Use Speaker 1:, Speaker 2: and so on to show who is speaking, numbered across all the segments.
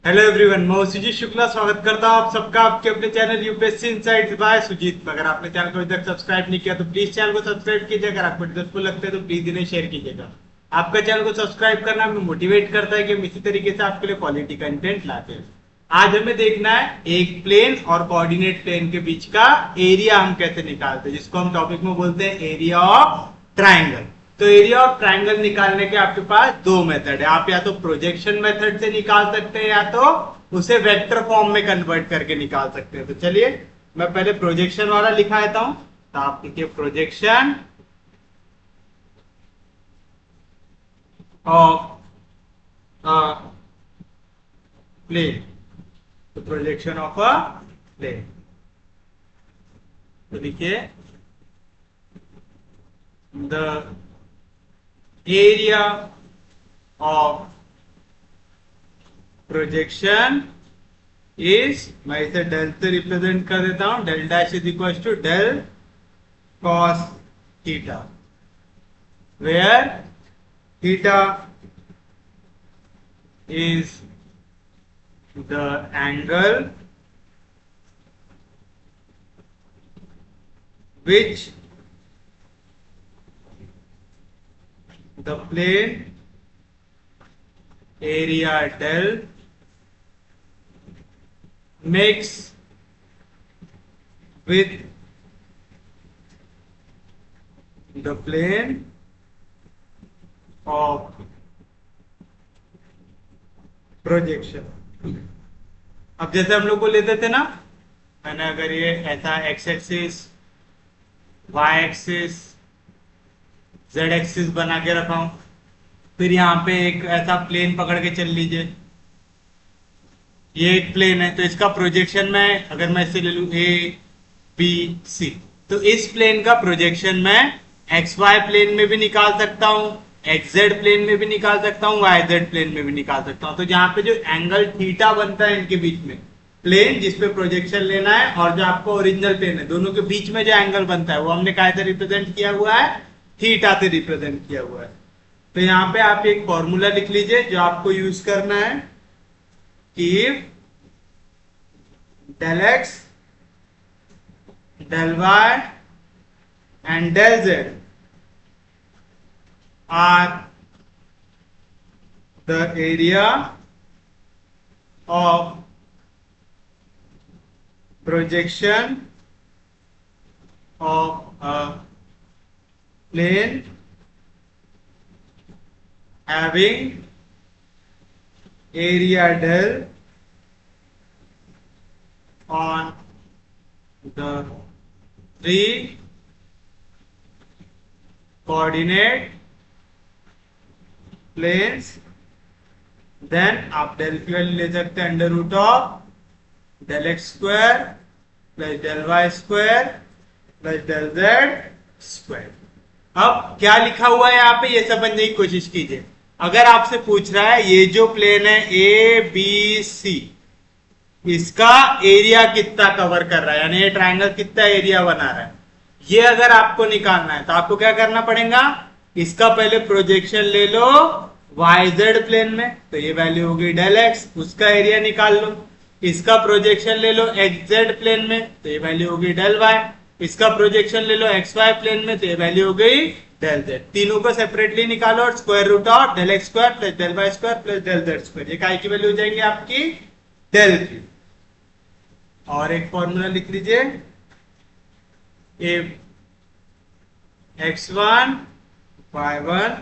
Speaker 1: Hello everyone, मैं सुजीत शुक्ला स्वागत करता हूं आप सबका आपके अपने channel UPSC insights by Sujeet. अगर आपने चैनल को अभी तक सब्सक्राइब नहीं किया तो प्लीज चैनल को सब्सक्राइब कीजिए। अगर आपको यूजफुल लगता है तो प्लीज इन्हें शेयर कीजिएगा। आपका चैनल को सब्सक्राइब करना हमें मोटिवेट करता है कि हम इसी तरीके से आपके लिए क्वालिटी कंटेंट लाते हैं। आज हमें देखना है एक प्लेन और कोऑर्डिनेट प्लेन के बीच का एरिया हम कैसे निकालते हैं, जिसको हम टॉपिक में बोलते हैं एरिया ऑफ ट्राइंगल। तो एरिया ऑफ ट्राइंगल निकालने के आपके पास दो मेथड है। आप या तो प्रोजेक्शन मेथड से निकाल सकते हैं या तो उसे वेक्टर फॉर्म में कन्वर्ट करके निकाल सकते हैं। तो चलिए मैं पहले प्रोजेक्शन वाला लिखा देता हूं। तो आप लिखिए प्रोजेक्शन ऑफ प्लेन। तो प्रोजेक्शन ऑफ अ प्लेन, तो लिखिए the area of projection is, मैं इसे डेल से रिप्रेजेंट कर देता हूं। Del dash is equal to del cos theta, where theta is the angle which the plane area del makes with the plane of projection। अब जैसे हम लोग को लेते थे ना, मैंने अगर ये ऐसा X axis, Y axis, Z axis बना के रखा हूं, फिर यहाँ पे एक ऐसा प्लेन पकड़ के चल लीजिए। ये एक प्लेन है तो इसका प्रोजेक्शन में अगर मैं इसे ले लू ए बी सी, तो इस प्लेन का प्रोजेक्शन मैं एक्स वाई प्लेन में भी निकाल सकता हूं, एक्स जेड प्लेन में भी निकाल सकता हूं, वाई जेड प्लेन में भी निकाल सकता हूं। तो जहां पे जो एंगल थीटा बनता है इनके बीच में, प्लेन जिसपे प्रोजेक्शन लेना है और जो आपको ओरिजिनल प्लेन है, दोनों के बीच में जो एंगल बनता है वो हमने क्या से रिप्रेजेंट किया हुआ है, थीटा से रिप्रेजेंट किया हुआ है। तो यहाँ पे आप एक फॉर्मूला लिख लीजिए जो आपको यूज करना है कि del x, del y and del z are the area of projection of a plane having area del on the three coordinate planes। Then आप डेल की वैल्यू ले सकते हैं under root of del X square plus del Y square plus del Z square. अब क्या लिखा हुआ है यहाँ पे ये समझने की कोशिश कीजिए। अगर आपसे पूछ रहा है ये जो प्लेन है ए बी सी, इसका एरिया कितना कवर कर रहा है, यानी ये ट्रायंगल कितना एरिया बना रहा है, ये अगर आपको निकालना है तो आपको क्या करना पड़ेगा, इसका पहले प्रोजेक्शन ले लो वाई जेड प्लेन में, तो ये वैल्यू होगी डेल एक्स, उसका एरिया निकाल लो। इसका प्रोजेक्शन ले लो एक्स जेड प्लेन में, तो ये वैल्यू होगी डेल वाई। इसका प्रोजेक्शन ले लो एक्स वाई प्लेन में, तो ये वैल्यू हो गई डेल जेड। तीनों को सेपरेटली निकालो और square root of del X square plus del Y square plus del Z square, ये काय की वैल्यू हो जाएंगे आपकी डेल की। और एक फॉर्मूला लिख लीजिए, ए x1 y1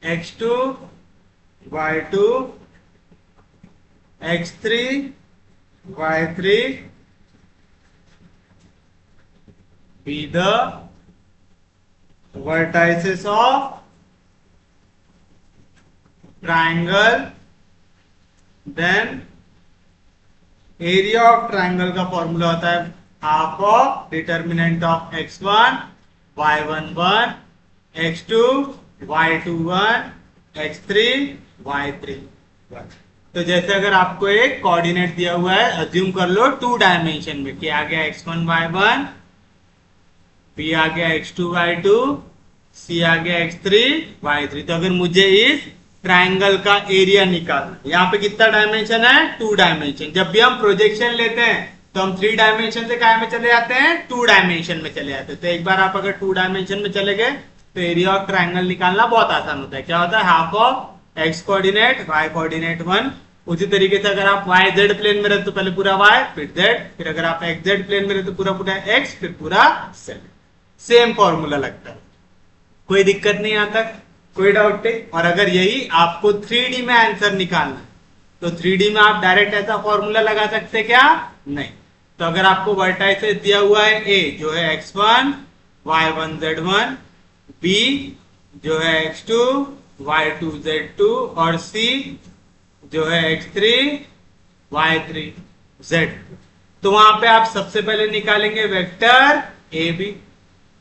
Speaker 1: x2 y2 x3 y3 be the vertices of triangle। then area of triangle का फॉर्मूला होता है half of determinant of x1 y11 x2 y21 x3 y31। तो जैसे अगर आपको एक कोऑर्डिनेट दिया हुआ है, अज्यूम कर लो 2 डायमेंशन में, कि आ गया x1 y1, b आ गया x2 y2, c आ गया x3 y3। तो अगर मुझे इस ट्राइंगल का एरिया निकालना। यहाँ पे कितना डायमेंशन है? 2 डायमेंशन। जब भी हम प्रोजेक्शन लेते हैं तो हम 3 डायमेंशन से काय में चले जाते हैं? 2 डायमेंशन में चले जाते हैं। तो एक बार आप अगर 2 डायमेंशन में चले गए तो एरिया ऑफ ट्राइंगल निकालना बहुत आसान होता है। क्या होता है? Half of X coordinate Y coordinate 1। उसी तरीके से अगर आप वाई जेड प्लेन में रहते तो पहले पूरा वाई फिर जेड, फिर अगर आप एक्स जेड प्लेन में रहते तो पूरा पूरा एक्स फिर पूरा जेड। सेम फॉर्मूला लगता है, कोई दिक्कत नहीं यहाँ तक, कोई डाउट नहीं। और अगर यही आपको 3D में आंसर निकालना है तो 3D में आप डायरेक्ट ऐसा फॉर्मूला लगा सकते क्या? नहीं। तो अगर आपको वर्टाइसेस दिया हुआ है ए जो है x1 y1 z1, b जो है x2 y2 z2 और c जो है x3 y3 z। तो वहां पे आप सबसे पहले निकालेंगे वेक्टर ए बी,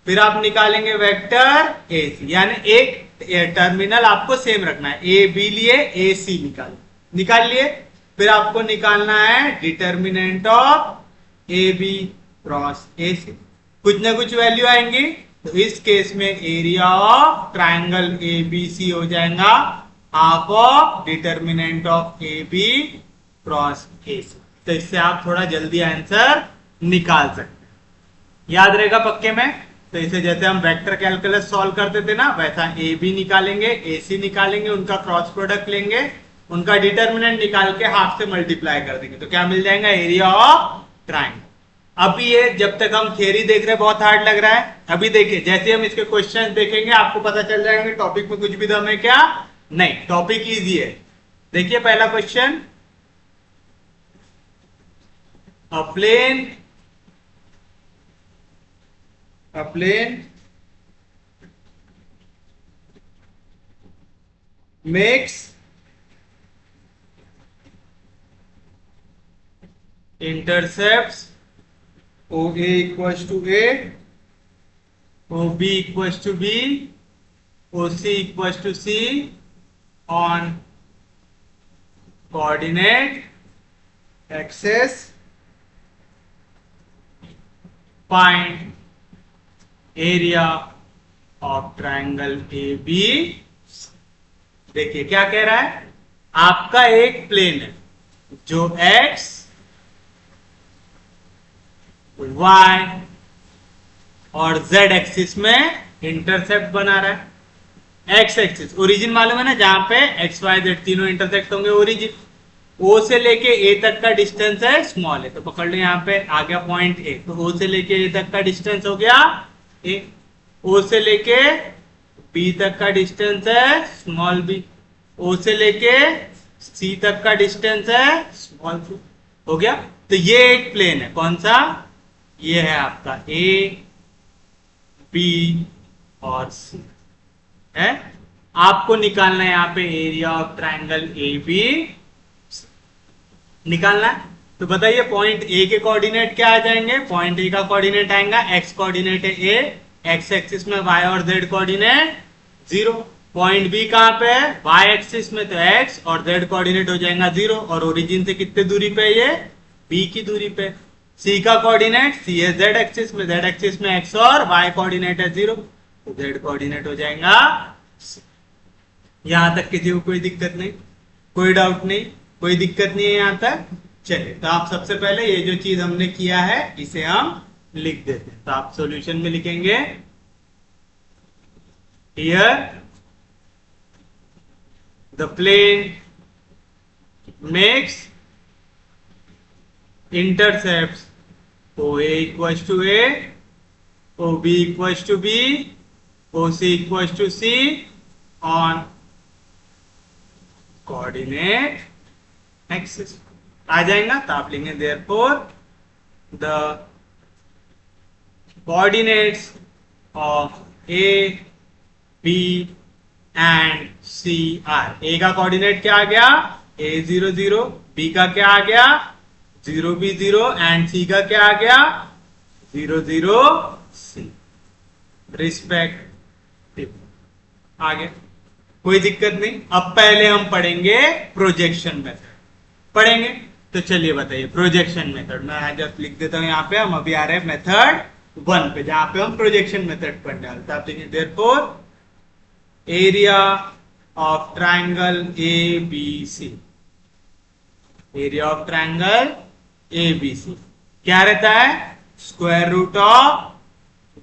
Speaker 1: फिर आप निकालेंगे वेक्टर ए सी, यानी एक टर्मिनल आपको सेम रखना है। ए बी लिए ए सी निकाल लिए। फिर आपको निकालना है determinant of A B cross A C. कुछ ना कुछ वैल्यू आएंगी, तो इस केस में area of triangle A B C हो जाएगा half of determinant of A B cross A C. तो इससे आप थोड़ा जल्दी आंसर निकाल सकते हैं, याद रहेगा पक्के में। तो इसे जैसे हम वेक्टर कैलकुलस सॉल्व करते थे ना, वैसा ए बी निकालेंगे, ए सी निकालेंगे, उनका क्रॉस प्रोडक्ट लेंगे, उनका डिटर्मिनेंट निकाल के हाफ से मल्टीप्लाई कर देंगे, तो क्या मिल जाएगा? Area of triangle. अभी ये जब तक हम थियरी देख रहे हैं बहुत हार्ड लग रहा है। अभी देखिए जैसे हम इसके क्वेश्चन देखेंगे आपको पता चल जाएंगे टॉपिक में कुछ भी दम है क्या? नहीं, टॉपिक इजी है। देखिए पहला question, a plane makes intercepts OA equals to A, OB equals to B, OC equals to C on coordinate axis. Find area of triangle A B. देखिए क्या कह रहा है, आपका एक प्लेन है जो x y और z एक्सिस में इंटरसेप्ट बना रहा है। x एक्सिस ओरिजिन मालूम है ना, जहां पे x y z तीनों इंटरसेक्ट होंगे ओरिजिन। O से लेके A तक का डिस्टेंस है स्मॉल है, तो पकड़ लो यहाँ पे आ गया पॉइंट A। तो O से लेके A तक का डिस्टेंस हो गया A। O से लेके B तक का डिस्टेंस है स्मॉल b। O से लेके C तक का डिस्टेंस है स्मॉल c। हो गया। तो ये एक प्लेन है, कौन सा? ये है आपका A B और C है। आपको निकालना है यहाँ पे area of triangle A B निकालना है। तो बताइए पॉइंट ए के कोऑर्डिनेट क्या आ जाएंगे? पॉइंट ए का कोऑर्डिनेट आएगा एक्स कोऑर्डिनेट है ए, एक्स एक्सिस में वाई और जेड कोऑर्डिनेट 0। पॉइंट बी कहां पे है? वाई एक्सिस में, तो एक्स और जेड कोऑर्डिनेट हो जाएगा 0। और ओरिजिन से कितने दूरी पे? ये बी की दूरी पे। सी का कोऑर्डिनेट, सी है जेड एक्सिस में, जेड एक्सिस में एक्स और वाई कोऑर्डिनेट है 0, तो जेड कोऑर्डिनेट हो जाएगा। यहां तक किसी को कोई दिक्कत नहीं, कोई डाउट नहीं, कोई दिक्कत नहीं है यहां तक। चलिए तो आप सबसे पहले ये जो चीज हमने किया है इसे हम लिख देते हैं। तो आप सॉल्यूशन में लिखेंगे here the plane makes intercepts OA equals to A, OB equals to B, OC equals to C on coordinate axis। आ जाएगा तो आप लिखेंगे therefore the coordinates of A, B and C are। A का coordinate क्या आ गया? A 0 0, B का क्या आ गया? 0 B 0 एंड C का क्या आ गया? 0 0 C रिस्पेक्टिव। आगे कोई दिक्कत नहीं। अब पहले हम पढ़ेंगे प्रोजेक्शन मेथड पढ़ेंगे। तो चलिए बताइए प्रोजेक्शन मेथड। मैं जस्ट लिख देता हूं यहाँ पे, हम अभी आ रहे हैं मेथड 1 पे जहां पे हम प्रोजेक्शन मेथड पढ़ने वाले। तो आप देखिए therefore area of triangle A B C, area of triangle A B C क्या रहता है? Square root of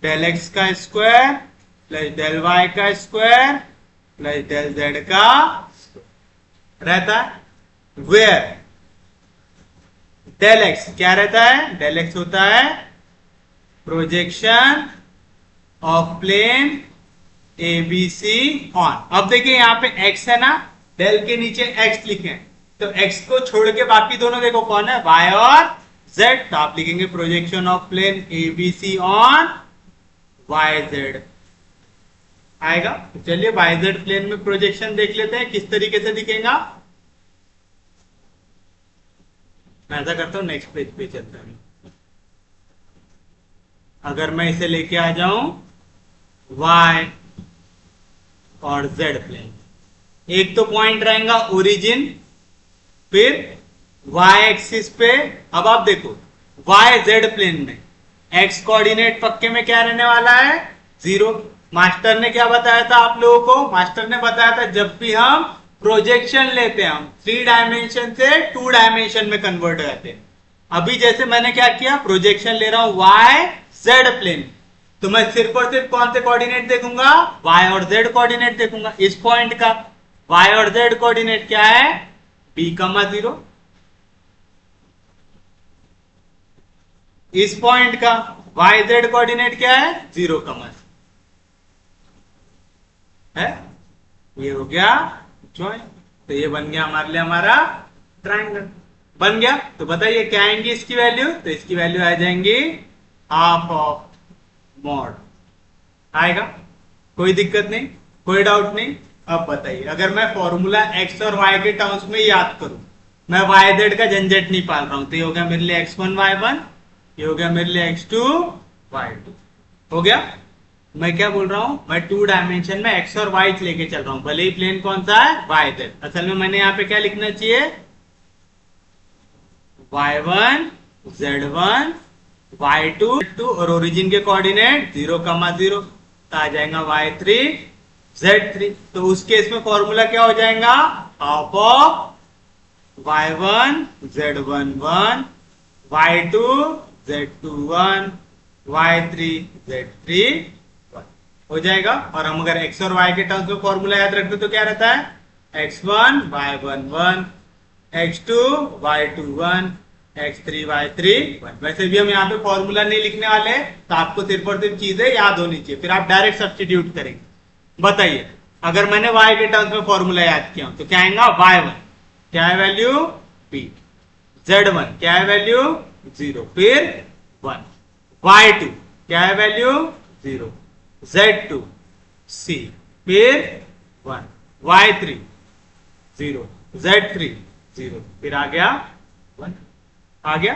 Speaker 1: del X का स्क्वायर प्लस डेल वाई का स्क्वायर प्लस डेल जेड का स्क्वायर रहता है। वेयर डेल एक्स क्या रहता है? डेल एक्स होता है projection of plane A B C on. अब देखिए यहाँ पे x है ना, डेल के नीचे x लिखे हैं, तो x को छोड़ के बाकी दोनों देखो कौन है? y और z। तो आप लिखेंगे projection of plane A B C on Y Z आएगा। तो चलिए वाई जेड प्लेन में प्रोजेक्शन देख लेते हैं किस तरीके से दिखेगा। मैं ऐसा करता हूं, नेक्स्ट पेज पे चलता हूं। अगर मैं इसे लेके आ जाऊं y और z प्लेन, एक तो पॉइंट रहेगा ओरिजिन, फिर y एक्सिस पे। अब आप देखो y z प्लेन में x कोऑर्डिनेट पक्के में क्या रहने वाला है? 0। मास्टर ने क्या बताया था आप लोगों को? मास्टर ने बताया था जब भी हम प्रोजेक्शन लेते हैं हम 3 डायमेंशन से 2 डायमेंशन में कन्वर्ट हो जाते हैं। अभी जैसे मैंने क्या किया, प्रोजेक्शन ले रहा हूं y z प्लेन, तो मैं सिर्फ और सिर्फ कौन से कोऑर्डिनेट देखूंगा? y और z कोऑर्डिनेट देखूंगा। इस पॉइंट का y और z कोऑर्डिनेट क्या है? b, 0। इस पॉइंट का y z कोऑर्डिनेट क्या है? 0, है। ये हो गया जॉइन। तो ये बन गया हमारे लिए हमारा ट्राइंगल बन गया। तो बताइए क्या आएंगी इसकी वैल्यू? तो इसकी वैल्यू आ जाएंगी हाफ ऑफ मॉड आएगा। कोई दिक्कत नहीं, कोई डाउट नहीं। अब बताइए अगर मैं फॉर्मूला x और y के टर्म्स में याद करूं, मैं y z का झंझट नहीं पाल रहा हूं, तो ये हो गया मेरे लिए x1 y1, ये हो गया मेरे लिए x2 y2 हो गया। मैं क्या बोल रहा हूं, मैं 2 डायमेंशन में x और y लेके चल रहा हूं, भले ही प्लेन कौन सा है? y z। असल में मैंने यहां पे क्या लिखना चाहिए? y1 z1 y2 z2 और ओरिजिन के कोऑर्डिनेट 0, 0 तो आ जाएगा y3 z3। तो उस केस में फॉर्मूला क्या हो जाएगा? Half of y1 z1 1 y2 z2 1 y3 z3 1 हो जाएगा। और हम अगर x और y के टर्म्स में फॉर्मूला याद रखते तो क्या रहता है? x1 y1 1 x2 y2 1 x3 y3 1। वैसे भी हम यहाँ पे फॉर्मूला नहीं लिखने वाले, तो आपको सिर्फ और सिर्फ चीजें याद होनी चाहिए, फिर आप डायरेक्ट सब्स्टिट्यूट करेंगे। बताइए अगर मैंने y के टर्म्स में फॉर्मूला याद किया तो क्या आएगा? y1 क्या है वैल्यू? b, z1 क्या है वैल्यू? 0, फिर 1, y2 क्या है वैल्यू? 0, z2 c, फिर 1, y3 0, z3 0, फिर आ गया 1। आ गया?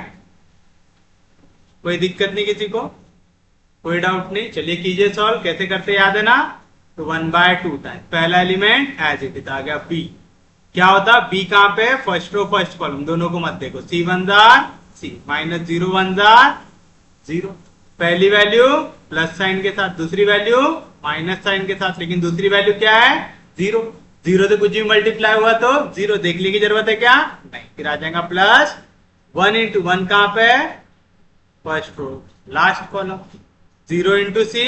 Speaker 1: कोई दिक्कत नहीं किसी को? कोई डाउट नहीं? चलिए कीजिए सॉल्व। कैसे करते याद है ना? तो 1/2 टाइम पहला एलिमेंट एज इट इज आ गया b। क्या होता? b कहां पे? फर्स्ट रो फर्स्ट कॉलम, दोनों को मत देखो। c1 c -0 1 0। पहली वैल्यू प्लस साइन के साथ, दूसरी वैल्यू माइनस साइन के साथ, लेकिन दूसरी वैल्यू क्या है? 0। 0 से कुछ भी मल्टीप्लाई हुआ तो 0, देखने की जरूरत है क्या? नहीं। फिर आ जाएगा प्लस 1 इंटू 1 कहां पे? First row last column. 0 into C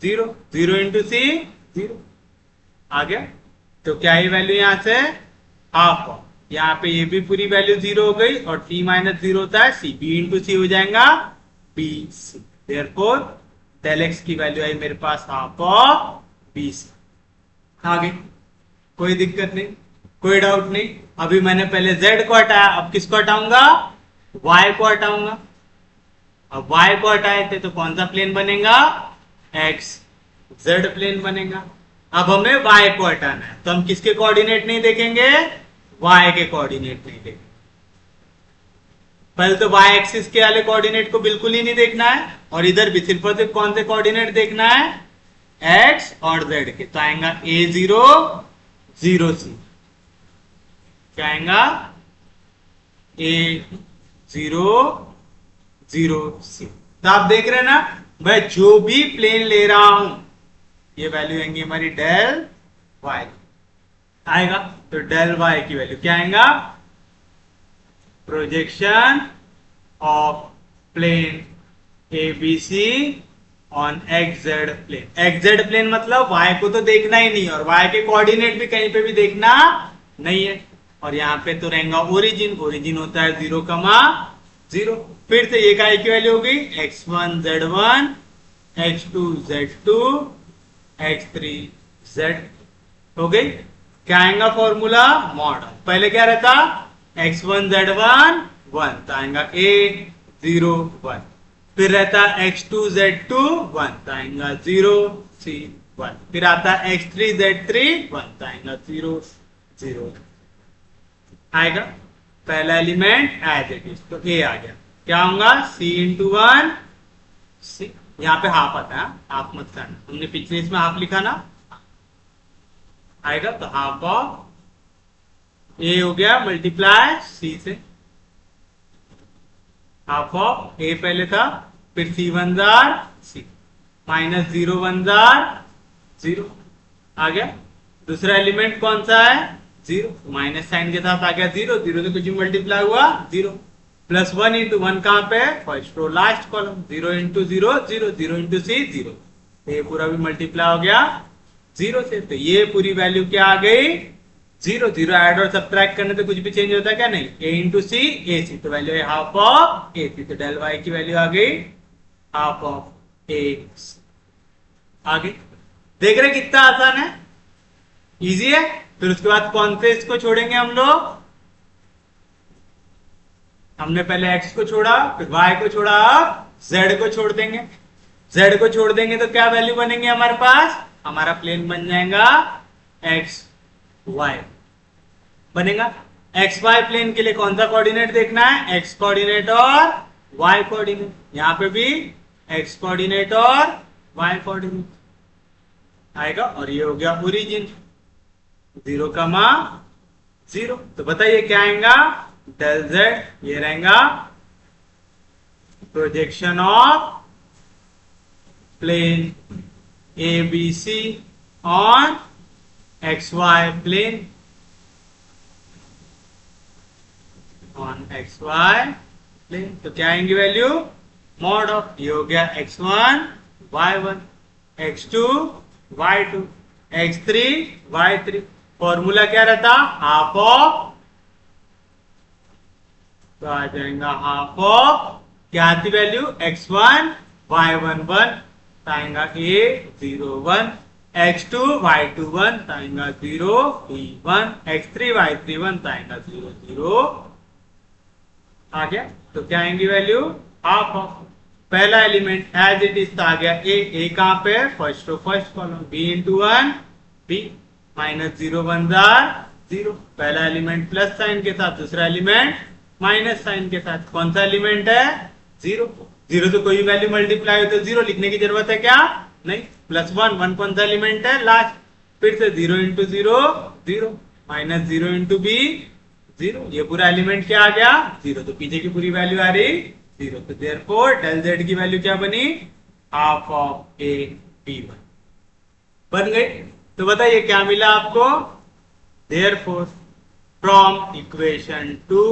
Speaker 1: 0, 0 into C 0 आ गया। तो क्या ही वैल्यू यहां से? हाफ ऑफ, यहाँ पे ये भी पूरी वैल्यू 0 हो गई, और c -0 होता है c, b इंटू सी हो जाएगा b c। Therefore del X की वैल्यू आई मेरे पास हाफ ऑफ b c। आ गई? कोई दिक्कत नहीं, कोई डाउट नहीं। अभी मैंने पहले z को हटाया, अब किसको हटाऊंगा? y को हटाऊंगा। अब y को हटाए थे तो कौन सा प्लेन बनेगा? x z प्लेन बनेगा। अब हमें y को हटाना है, तो हम किसके कोऑर्डिनेट नहीं देखेंगे? y के कोऑर्डिनेट नहीं देखेंगे। पहले तो y एक्सिस के वाले कोऑर्डिनेट को बिल्कुल ही नहीं देखना है, और इधर भी सिर्फ और सिर्फ कौन से कोऑर्डिनेट देखना है? x और z के। तो आएगा a0 0 c, क्या आएगा? a0 0 c। तो आप देख रहे हैं ना, मैं जो भी प्लेन ले रहा हूं ये वैल्यू आएंगी हमारी डेल y। आएगा। तो डेल वाई की वैल्यू क्या आएगा, projection of plane A B C on X Z plane. X Z plane मतलब वाई को तो देखना ही नहीं, और वाई के कोऑर्डिनेट भी कहीं पे भी देखना नहीं है। और यहाँ पे तो रहेगा ओरिजिन, ओरिजिन होता है 0,0। फिर से ये काय की वैल्यू होगी x1 z1 x2 z2 x3 z। हो गई। क्या आएगा फॉर्मूला, मॉडल। पहले क्या रहता, x1 z1 1, तो आएगा a 0 1। फिर रहता x2 z2 1, तो आएगा 0 c 1। फिर आता x3 z3 1, तो आएगा 0 0 आएगा। पहला एलिमेंट एज इट इज, तो a आ गया। क्या होगा, c इंटू 1 c। यहाँ पे हाफ आता है, हाफ मत करना, हमने पिछले इसमें हाफ लिखा ना, आएगा। तो हाफ ऑफ ए हो गया मल्टीप्लाई सी से, हाफ ऑफ ए पहले था, फिर सी 1 जार सी माइनस 0 1 जार 0 आ गया। दूसरा एलिमेंट कौन सा है, 0, माइनस साइन के साथ आ गया 0, 0 से कुछ मल्टीप्लाई हुआ 0, प्लस 1 इंटू 1 कहां पे, first row last column, 0 into 0 0, 0 into C 0, ये पूरा भी मल्टीप्लाई हो गया 0 से। तो ये पूरी वैल्यू क्या आ गई, 0 0। ऐड और सब्ट्रैक्ट करने से कुछ भी चेंज होता है क्या, नहीं। ए इंटू सी ए सी, तो वैल्यू है हाफ ऑफ ए सी, तो डेल वाई की वैल्यू आ गई हाफ ऑफ ए आ गई। देख रहे कितना आसान है, इजी है। फिर उसके बाद कौन से इसको छोड़ेंगे हम लोग, हमने पहले x को छोड़ा, फिर y को छोड़ा, अब z को छोड़ देंगे। z को छोड़ देंगे तो क्या वैल्यू बनेंगे हमारे पास, हमारा प्लेन बन जाएगा x y बनेगा। एक्स वाई प्लेन के लिए कौन सा कोऑर्डिनेट देखना है, x कोऑर्डिनेट और y कोऑर्डिनेट। यहां पे भी x कोऑर्डिनेट और y कोऑर्डिनेट आएगा। और ये हो गया ओरिजिन 0,0। तो बताइए क्या आएगा, डेल जेड, ये रहेगा projection of plane A B C on X Y plane, on X Y plane. तो क्या आएंगी वैल्यू, मॉड ऑफ, ये हो गया x1 y1 x2 y2 x3 y3। Formula क्या रहता, हाफ ऑफ, तो आ जाएगा हाफ ऑफ क्या आती वैल्यू, x1 y1 1, आएगा a 0 1, x2 y2 1, आएगा 0 b 1, x3 y3 1, आएगा 0 0 आ गया। तो क्या आएंगी वैल्यू, हाफ ऑफ। पहला एलिमेंट एज इट इज आ गया ए कहां पे, first row first column, b into 1 b minus 0 1 जार 0। पहला एलिमेंट प्लस साइन के साथ, दूसरा एलिमेंट माइनस साइन के साथ। कौन सा एलिमेंट है, 0 0 से कोई वैल्यू मल्टीप्लाई हो तो 0 लिखने की जरूरत है क्या, नहीं। प्लस 1 1 कौन सा एलिमेंट है, लास्ट। फिर से 0 इंटू 0 0 माइनस 0 इंटू बी 0, ये पूरा एलिमेंट क्या आ गया 0, तो पीछे की पूरी वैल्यू आ रही 0। तो देयरफॉर डेल जेड की वैल्यू क्या बनी, हाफ ऑफ ए बी 1 बन गई। तो बताइए क्या मिला आपको, therefore from equation 2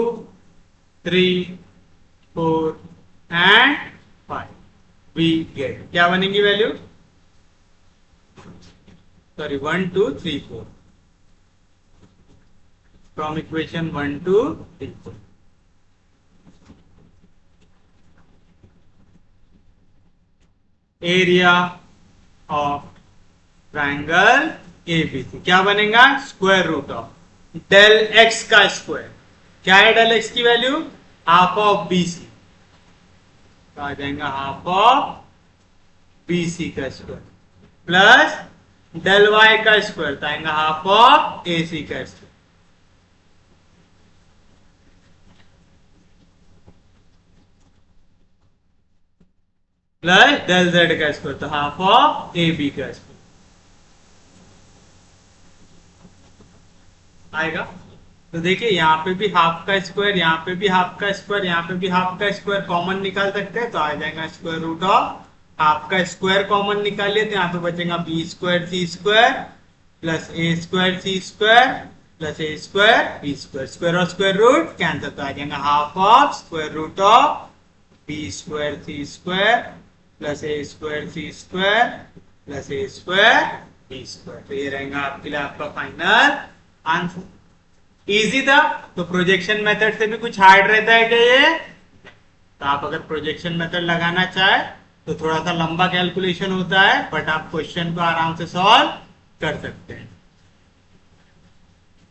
Speaker 1: 3 4 and 5 we get, क्या बनेगी value, sorry 1 2 3 4, from equation 1 2 3 4। Area of triangle ABC क्या बनेगा, square root of del X का स्क्वायर। क्या है डेल एक्स की वैल्यू, हाफ ऑफ बीसी, तो आ जाएगा हाफ ऑफ बीसी का स्क्वायर, प्लस डेल वाई का स्क्वायर, तो आएगा हाफ ऑफ एसी का स्क्वायर, प्लस डेल जेड का स्क्वायर, तो हाफ ऑफ ए बी का स्क्वायर आएगा। तो देखिए यहाँ पे भी हाफ का स्क्वायर, यहाँ पे भी हाफ का स्क्वायर, यहाँ पे भी हाफ का स्क्वायर कॉमन निकाल सकते हैं, तो आ जाएगा स्क्वायर रूट ऑफ हाफ का स्क्वायर कॉमन निकालिए, तो यहाँ पे बचेगा B square C square plus A square C square plus A square B square, square और स्क्वायर रूट कैंसिल, तो आ जाएगा half of square root of B square C square plus A square C square plus A square B square. तो ये रहेगा आपके लिए आपका फाइनल आंसर। इजी था। तो प्रोजेक्शन मेथड से भी कुछ हार्ड रहता है क्या ये? तो आप अगर प्रोजेक्शन मेथड लगाना चाहे तो थोड़ा सा लंबा कैलकुलेशन होता है, बट आप क्वेश्चन को आराम से सॉल्व कर सकते हैं।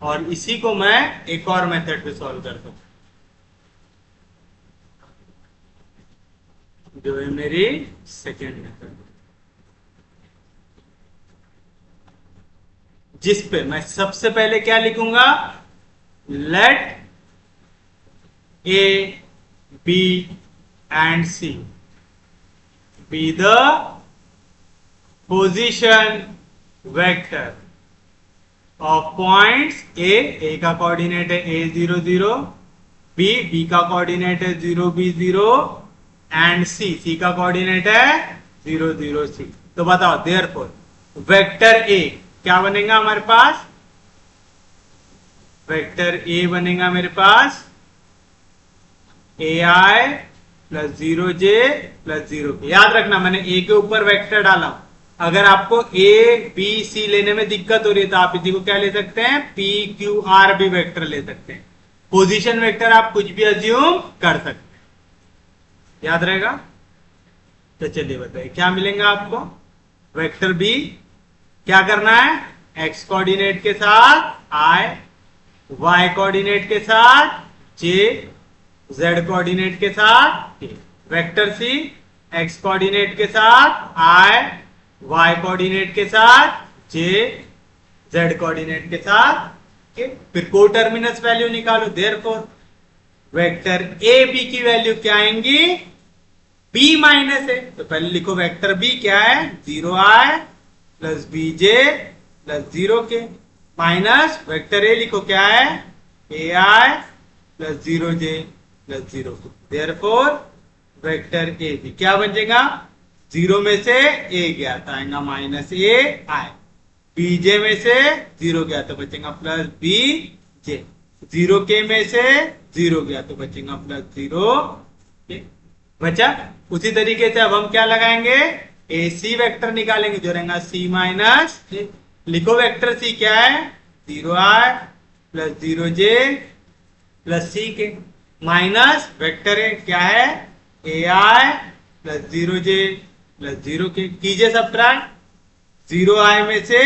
Speaker 1: और इसी को मैं एक और मेथड से सॉल्व कर सकता हूं, जो है मेरी सेकेंड मेथड, जिस पे मैं सबसे पहले क्या लिखूंगा, let A B and C be the position vector of points A का कोऑर्डिनेट है a00, बी का कोऑर्डिनेट है 0b0 एंड सी का कोऑर्डिनेट है 00c। तो बताओ देयरफॉर वेक्टर ए क्या बनेगा हमारे पास, वेक्टर ए बनेगा मेरे पास ai plus 0j plus 0k। याद रखना मैंने ए के ऊपर वेक्टर डाला हूं। अगर आपको ए बी सी लेने में दिक्कत हो रही है तो आप इसी को क्या ले सकते हैं, पी क्यू आर भी वेक्टर ले सकते हैं। पोजीशन वेक्टर आप कुछ भी अज्यूम कर सकते हैं, याद रहेगा। तो चलिए बताइए क्या मिलेगा आपको, वेक्टर बी क्या करना है, एक्स कोऑर्डिनेट के साथ आई, वाई कोऑर्डिनेट के साथ जे, जेड कोऑर्डिनेट के साथ के। वेक्टर सी एक्स कोऑर्डिनेट के साथ आई, वाई कोऑर्डिनेट के साथ जे, जेड कोऑर्डिनेट के साथ के। फिर को टर्मिनस वैल्यू निकालो, देयरफॉर वेक्टर ए बी की वैल्यू क्या आएंगी, बी माइनस ए। तो पहले लिखो वेक्टर बी क्या है, 0i plus B J plus 0k minus vector A लिखो क्या है, ai plus 0j plus 0k। Therefore vector A B क्या बन जाएगा, 0 में से ए गया तो आएगा माइनस ए आई, बीजे में से 0 गया तो बचेगा प्लस बी जे, 0k में से 0 गया तो बचेगा प्लस 0k बचा। उसी तरीके से अब हम क्या लगाएंगे, ए सी वेक्टर निकालेंगे जो रहेगा सी माइनस, लिखो वेक्टर सी क्या है, 0i प्लस 0j प्लस सी के माइनस वेक्टर ए क्या है, ai plus 0j plus 0k। कीजिए सब्ट्रैक्ट, 0i में से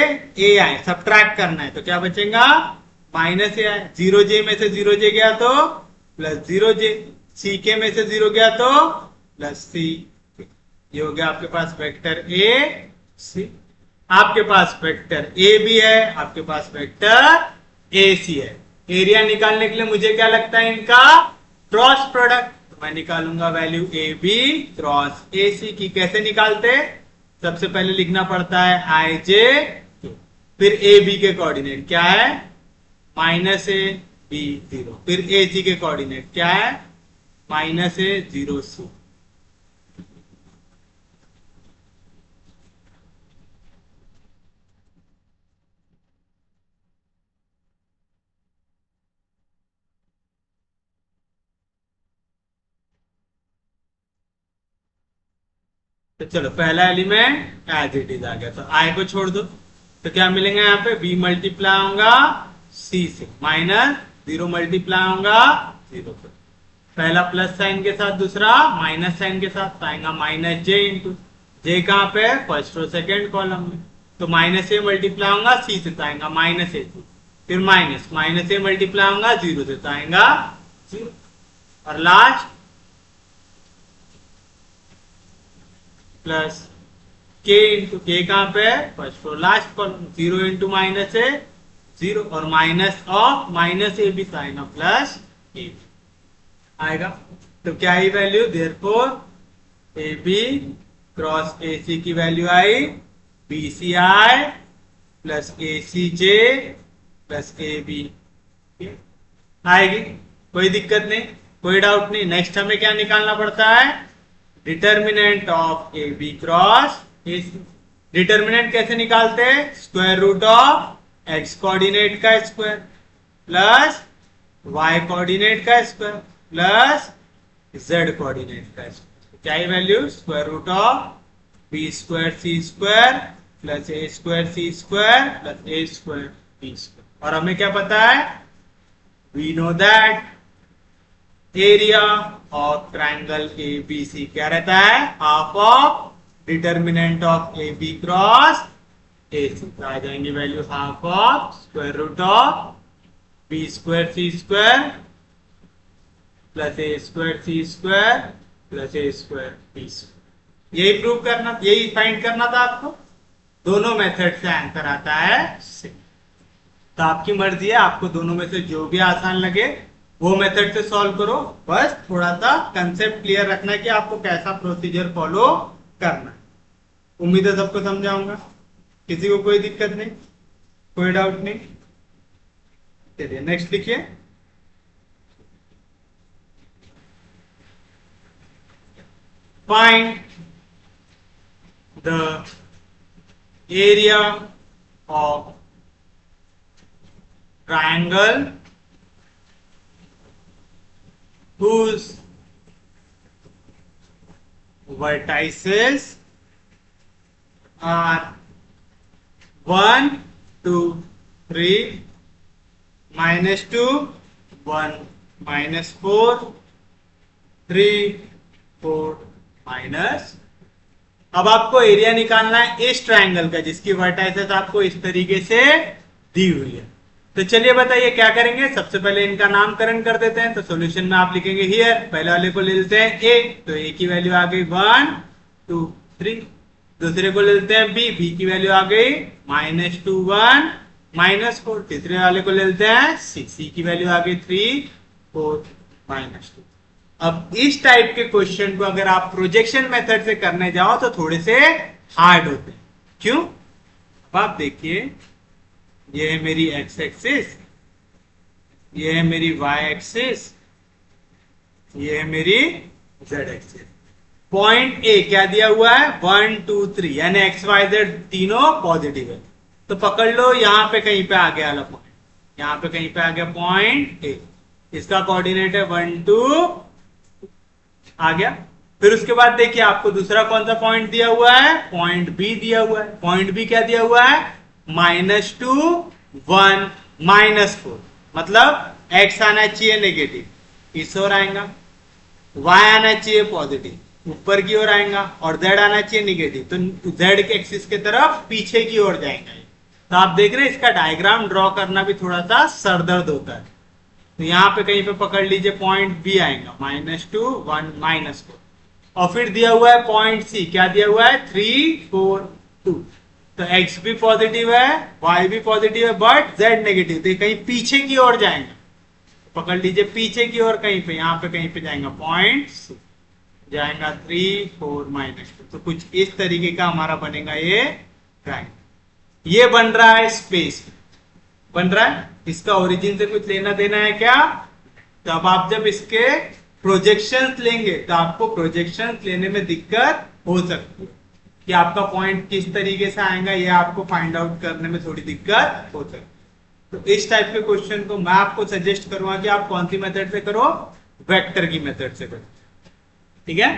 Speaker 1: ai सब्ट्रैक्ट करना है तो क्या बचेगा, माइनस ai, 0j में से 0j गया तो प्लस 0j, ck में से 0 गया तो प्लस c। ये हो गया आपके पास वेक्टर ए सी। आपके पास वेक्टर ए भी है, आपके पास वेक्टर ए सी है। एरिया निकालने के लिए मुझे क्या लगता है, इनका क्रॉस प्रोडक्ट। तो मैं निकालूंगा value A B cross A C की। कैसे निकालते, सबसे पहले लिखना पड़ता है आई जे, फिर ए बी के कोऑर्डिनेट क्या है, माइनस ए बी 0, फिर ए सी के कोऑर्डिनेट क्या है, माइनस ए 0 सी। तो चलो पहला एलिमेंट एज इट इज आ गया, तो आई को छोड़ दो तो क्या मिलेगा, यहाँ पे बी मल्टीप्लाई होगा सी से, माइनस 0 मल्टीप्लाई होगा 0 से। पहला प्लस साइन के साथ, दूसरा माइनस साइन के साथ, आएगा माइनस जे इंटू जे कहाँ पे, फर्स्ट और सेकेंड कॉलम में। तो माइनस ए मल्टीप्लाई होगा सी से तो आएगा माइनस ए, फिर माइनस माइनस ए मल्टीप्लाई होगा 0 से तो आएगा 0, और लास्ट प्लस के इंटू के कहां पे, फर्स्ट और लास्ट कॉलम, 0 इंटू माइनस ए 0, और माइनस ऑफ माइनस ए भी तो आएगा प्लस ए आएगा। तो क्या ही value, therefore A B cross A C की value I B C I plus A C J plus A B आएगी। कोई दिक्कत नहीं, कोई डाउट नहीं। नेक्स्ट हमें क्या निकालना पड़ता है, determinant of A B cross A C. Determinant कैसे निकालते हैं, square root of X coordinate का स्क्वायर प्लस वाई कोऑर्डिनेट का स्क्वायर प्लस जेड कोऑर्डिनेट का स्क्वायर। क्या है value? Square root of B square C square plus A square C square plus A square B square. और हमें क्या पता है? We know that area of triangle A B C क्या रहता है? Half of determinant of A B cross A C. आ जाएंगे value half of square root of B square C square plus A square C square plus A square B square. यही prove करना, यही find करना था आपको। दोनों method से आंसर आता है सेम। तो आपकी मर्जी है, आपको दोनों में से जो भी आसान लगे वो मेथड से सॉल्व करो। बस थोड़ा सा कंसेप्ट क्लियर रखना है कि आपको कैसा प्रोसीजर फॉलो करना है। उम्मीद है सबको समझाऊंगा, किसी को कोई दिक्कत नहीं, कोई डाउट नहीं। चलिए नेक्स्ट लिखिए। Find the area of triangle whose vertices are 1, 2, 3, -2, 1, -4, 3, 4, -। अब आपको एरिया निकालना है इस ट्राइंगल का जिसकी वर्टाइसेस आपको इस तरीके से दी हुई है। तो चलिए बताइए क्या करेंगे। सबसे पहले इनका नामकरण कर देते हैं। तो सॉल्यूशन में आप लिखेंगे हियर, पहले वाले को ले लेते हैं ए, तो ए की वैल्यू आ गई 1, 2, 3। दूसरे को ले लेते हैं बी, बी की वैल्यू आ गई -2, 1, -4। तीसरे वाले को ले लेते हैं सी, सी की वैल्यू आ गई 3, 4, -2। अब इस टाइप के क्वेश्चन को अगर आप प्रोजेक्शन मेथड से करने जाओ तो थोड़े से हार्ड होते हैं। क्यों? अब आप देखिए, ये है मेरी एक्स एक्सिस, ये है मेरी वाई एक्सिस, ये है मेरी जेड एक्सिस। पॉइंट ए क्या दिया हुआ है? 1, 2, 3, यानी एक्स वाई जेड तीनों पॉजिटिव है। तो पकड़ लो यहां पे कहीं पे आ गया वाला पॉइंट, यहां पे कहीं पे आ गया पॉइंट ए। इसका कोऑर्डिनेट है 1, 2 आ गया। फिर उसके बाद देखिए आपको दूसरा कौन सा पॉइंट दिया हुआ है? पॉइंट बी दिया हुआ है। पॉइंट बी क्या दिया हुआ है? -2, 1, -4। मतलब x आना चाहिए नेगेटिव, इस ओर आएगा, y आना चाहिए पॉजिटिव, ऊपर की ओर आएगा, और z आना चाहिए नेगेटिव, तो z के एक्सिस की तरफ पीछे की ओर जाएगा। तो आप देख रहे हैं इसका डायग्राम ड्रॉ करना भी थोड़ा सा सरदर्द होता है। तो यहाँ पे कहीं पे पकड़ लीजिए पॉइंट बी आएगा -2, 1, -4। और फिर दिया हुआ है पॉइंट सी, क्या दिया हुआ है? 3, 4, 2। तो x भी पॉजिटिव है, y भी पॉजिटिव है, बट z नेगेटिव, तो कहीं पीछे की ओर जाएंगे। पकड़ लीजिए पीछे की ओर कहीं पे, यहाँ पे कहीं पे जाएगा पॉइंट जाएगा 3, 4, -2। तो कुछ इस तरीके का हमारा बनेगा ये ट्रायंगल। ये बन रहा है स्पेस बन रहा है, इसका ओरिजिन से कुछ लेना देना है क्या? तो अब आप जब इसके प्रोजेक्शंस लेंगे तो आपको प्रोजेक्शंस लेने में दिक्कत हो सकती है कि आपका पॉइंट किस तरीके से आएगा, ये आपको फाइंड आउट करने में थोड़ी दिक्कत हो सकती है। तो इस टाइप के क्वेश्चन को मैं आपको सजेस्ट करूंगा कि आप कौन सी मेथड से करो? वेक्टर की मेथड से करो। ठीक है,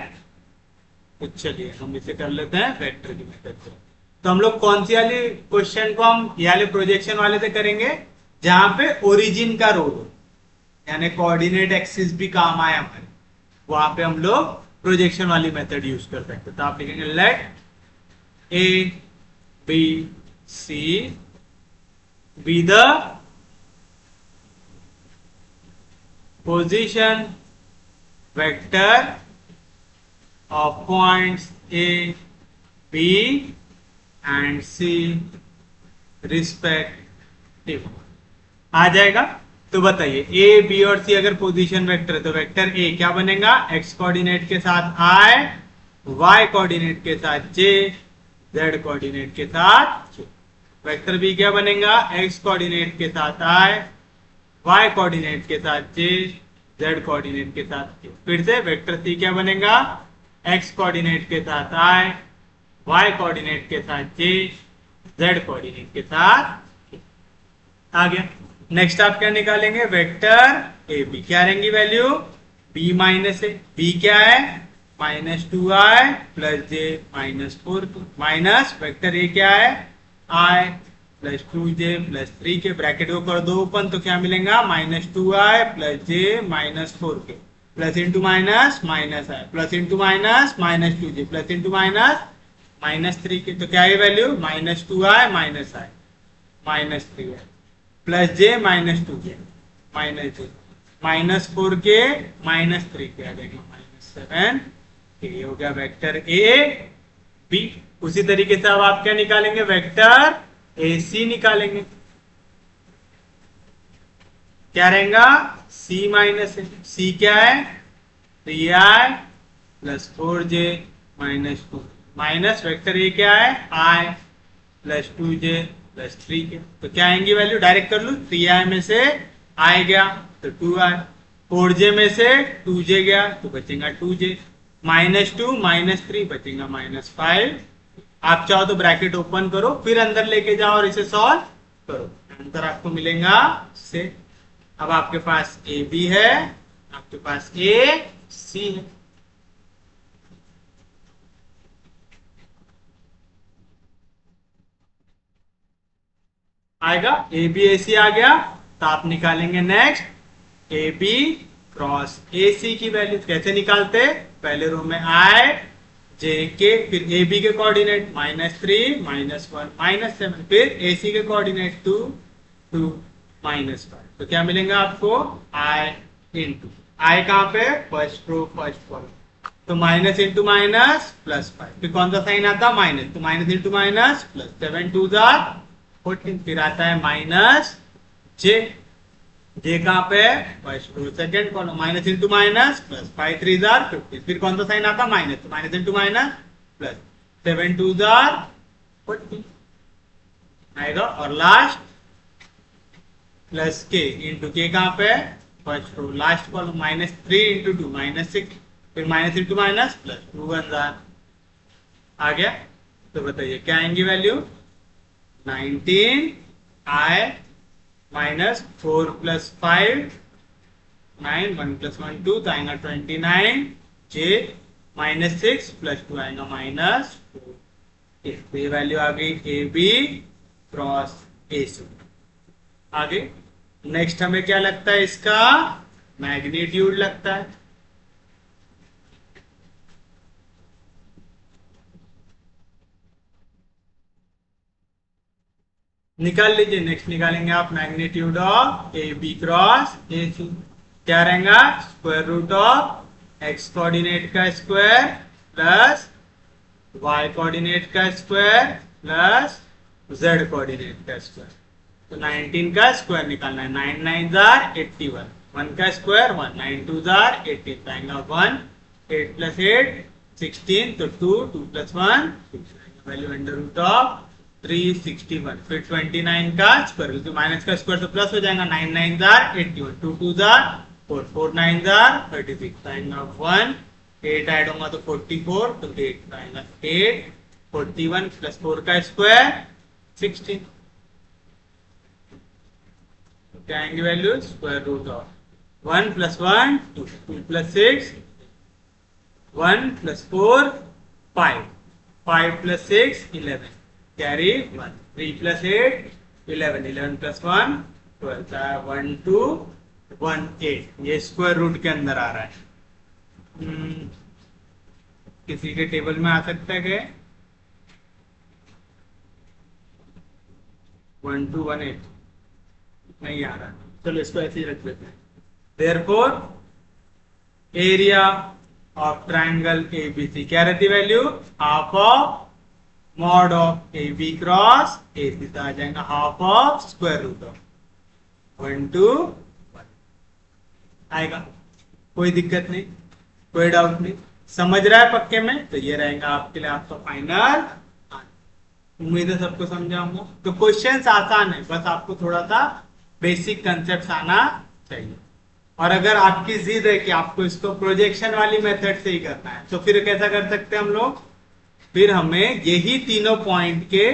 Speaker 1: तो चलिए हम इसे कर लेते हैं वेक्टर की मेथड से। तो हम लोग कौन सी वाली क्वेश्चन को हम ये वाले प्रोजेक्शन वाले से करेंगे जहां पे ओरिजिन का रोल हो, यानी कोऑर्डिनेट एक्सिस भी काम आए हमारे, वहां पे हम लोग प्रोजेक्शन वाली मेथड यूज कर सकते हैं। तो आप लिखेंगे late A, B, C be the position vector of points A, B and C respectively। आ जाएगा? तो बताइए A, B और C अगर पोजीशन वेक्टर है तो वेक्टर A क्या बनेगा? x कोऑर्डिनेट के साथ I, y कोऑर्डिनेट के साथ J, z कोऑर्डिनेट के साथ। वेक्टर बी क्या बनेगा? x कोऑर्डिनेट के साथ i, y कोऑर्डिनेट के साथ j, z कोऑर्डिनेट के साथ k। फिर से वेक्टर सी क्या बनेगा? x कोऑर्डिनेट के साथ i, y कोऑर्डिनेट के साथ j, z कोऑर्डिनेट के साथ k। आ गया। नेक्स्ट आप क्या निकालेंगे, वेक्टर ए बी, क्या रहेंगी वैल्यू, बी माइनस ए, बी क्या है -2i प्लस जे -4 माइनस वेक्टर ए क्या है i plus 2j plus 3k, bracket को कर दो ओपन तो क्या मिलेगा -2i plus J -4k plus into minus minus I plus into minus -2j plus into minus -3k, तो क्या है value -2i minus I -3i plus J -2j minus J -4k -3k आ जाएगा -7, ये हो गया वेक्टर ए बी। उसी तरीके से अब आप क्या निकालेंगे, वेक्टर ए सी निकालेंगे, क्या रहेगा सी माइनस ए, सी क्या है 3i plus 4j -2 minus vector ए क्या है i plus 2j plus 3k, तो क्या आएंगी वैल्यू, डायरेक्ट कर लू, 3i में से i गया तो 2i, 4j में से 2j गया तो बचेगा 2j, -2 -3 बचेगा -5। आप चाहो तो ब्रैकेट ओपन करो फिर अंदर लेके जाओ और इसे सॉल्व करो, आंसर आपको मिलेगा से। अब आपके पास ए बी है, आपके पास ए सी है। आएगा ए बी ए सी आ गया, तो आप निकालेंगे next A B cross A C की वैल्यू, कैसे निकालते, पहले रो में आई जे के, फिर ए बी के कोऑर्डिनेट -3 -1 -7, फिर ए सी के कोऑर्डिनेट 2 2 -5, तो क्या मिलेगा आपको आई इंटू आई कहां पे फर्स्ट रो फर्स्ट कॉलम, तो माइनस इंटू माइनस प्लस 5, फिर कौन सा साइन आता माइनस, तो माइनस इंटू माइनस प्लस 7 2 14, फिर आता है माइनस जे, जे कहां पे first row second column, minus into minus plus 5 3 15, फिर कौन सा साइन आता माइनस, तो माइनस इंटू माइनस प्लस 7 2 14 आएगा, और लास्ट प्लस के इंटू के कहां पे first row last column, -3 into 2 -6, फिर माइनस इंटू माइनस प्लस 2 1 आ गया। तो बताइए क्या आएंगी वैल्यू, 19 i -4 प्लस 5 9 1 प्लस 1 2, तो आएगा 29 j -6 प्लस 2 आएगा -4, ये वैल्यू आ गई ए बी क्रॉस ए सी। आगे नेक्स्ट हमें क्या लगता है, इसका मैग्नीट्यूड लगता है, निकाल लीजिए। नेक्स्ट निकालेंगे आप magnitude of A B cross A C, क्या रहेगा square root of X coordinate का स्क्वायर प्लस वाई कोऑर्डिनेट का स्क्वायर प्लस जेड कोऑर्डिनेट का स्क्वायर, तो 19 का स्क्वायर निकालना है, 9 9 81, 1 का स्क्वायर 1 9 2 18, आएगा 1 8 प्लस 8 16, तो 2 2 प्लस 1 6, वैल्यू अंडर रूट ऑफ 361, फिर 29 का स्क्वायर, तो माइनस का स्क्वायर तो प्लस हो जाएगा, 9 9 81, 2 2 4 4 9 36, आएगा 1 8 ऐड होगा तो 44, तो 8 आएगा 8 41 प्लस 4 का स्क्वायर 16, क्या आएंगे value square root of 1 plus 1 2 2 plus 6 1 plus 4 5 5 plus 6 11, carry 1 3 plus 8 11 11 plus 1 12, 1 2 1 8, ये स्क्वायर रूट के अंदर आ रहा है। किसी के टेबल में आ सकता है क्या 1 2 1 8, नहीं आ रहा, चलो इसको ऐसे ही रख लेते हैं। Therefore area of triangle ABC क्या रहती value, half of mod of A B cross A C, आ जाएगा half of square root of 1 2 1 आएगा, कोई दिक्कत नहीं, कोई डाउट नहीं, समझ रहा है पक्के में, तो ये रहेगा आपके लिए आपका फाइनल। उम्मीद है सबको समझाऊंगा। तो क्वेश्चंस आसान है, बस आपको थोड़ा सा बेसिक कंसेप्ट आना चाहिए, और अगर आपकी जिद है कि आपको इसको प्रोजेक्शन वाली मेथड से ही करना है, तो फिर कैसा कर सकते हैं हम लोग, फिर हमें यही तीनों पॉइंट के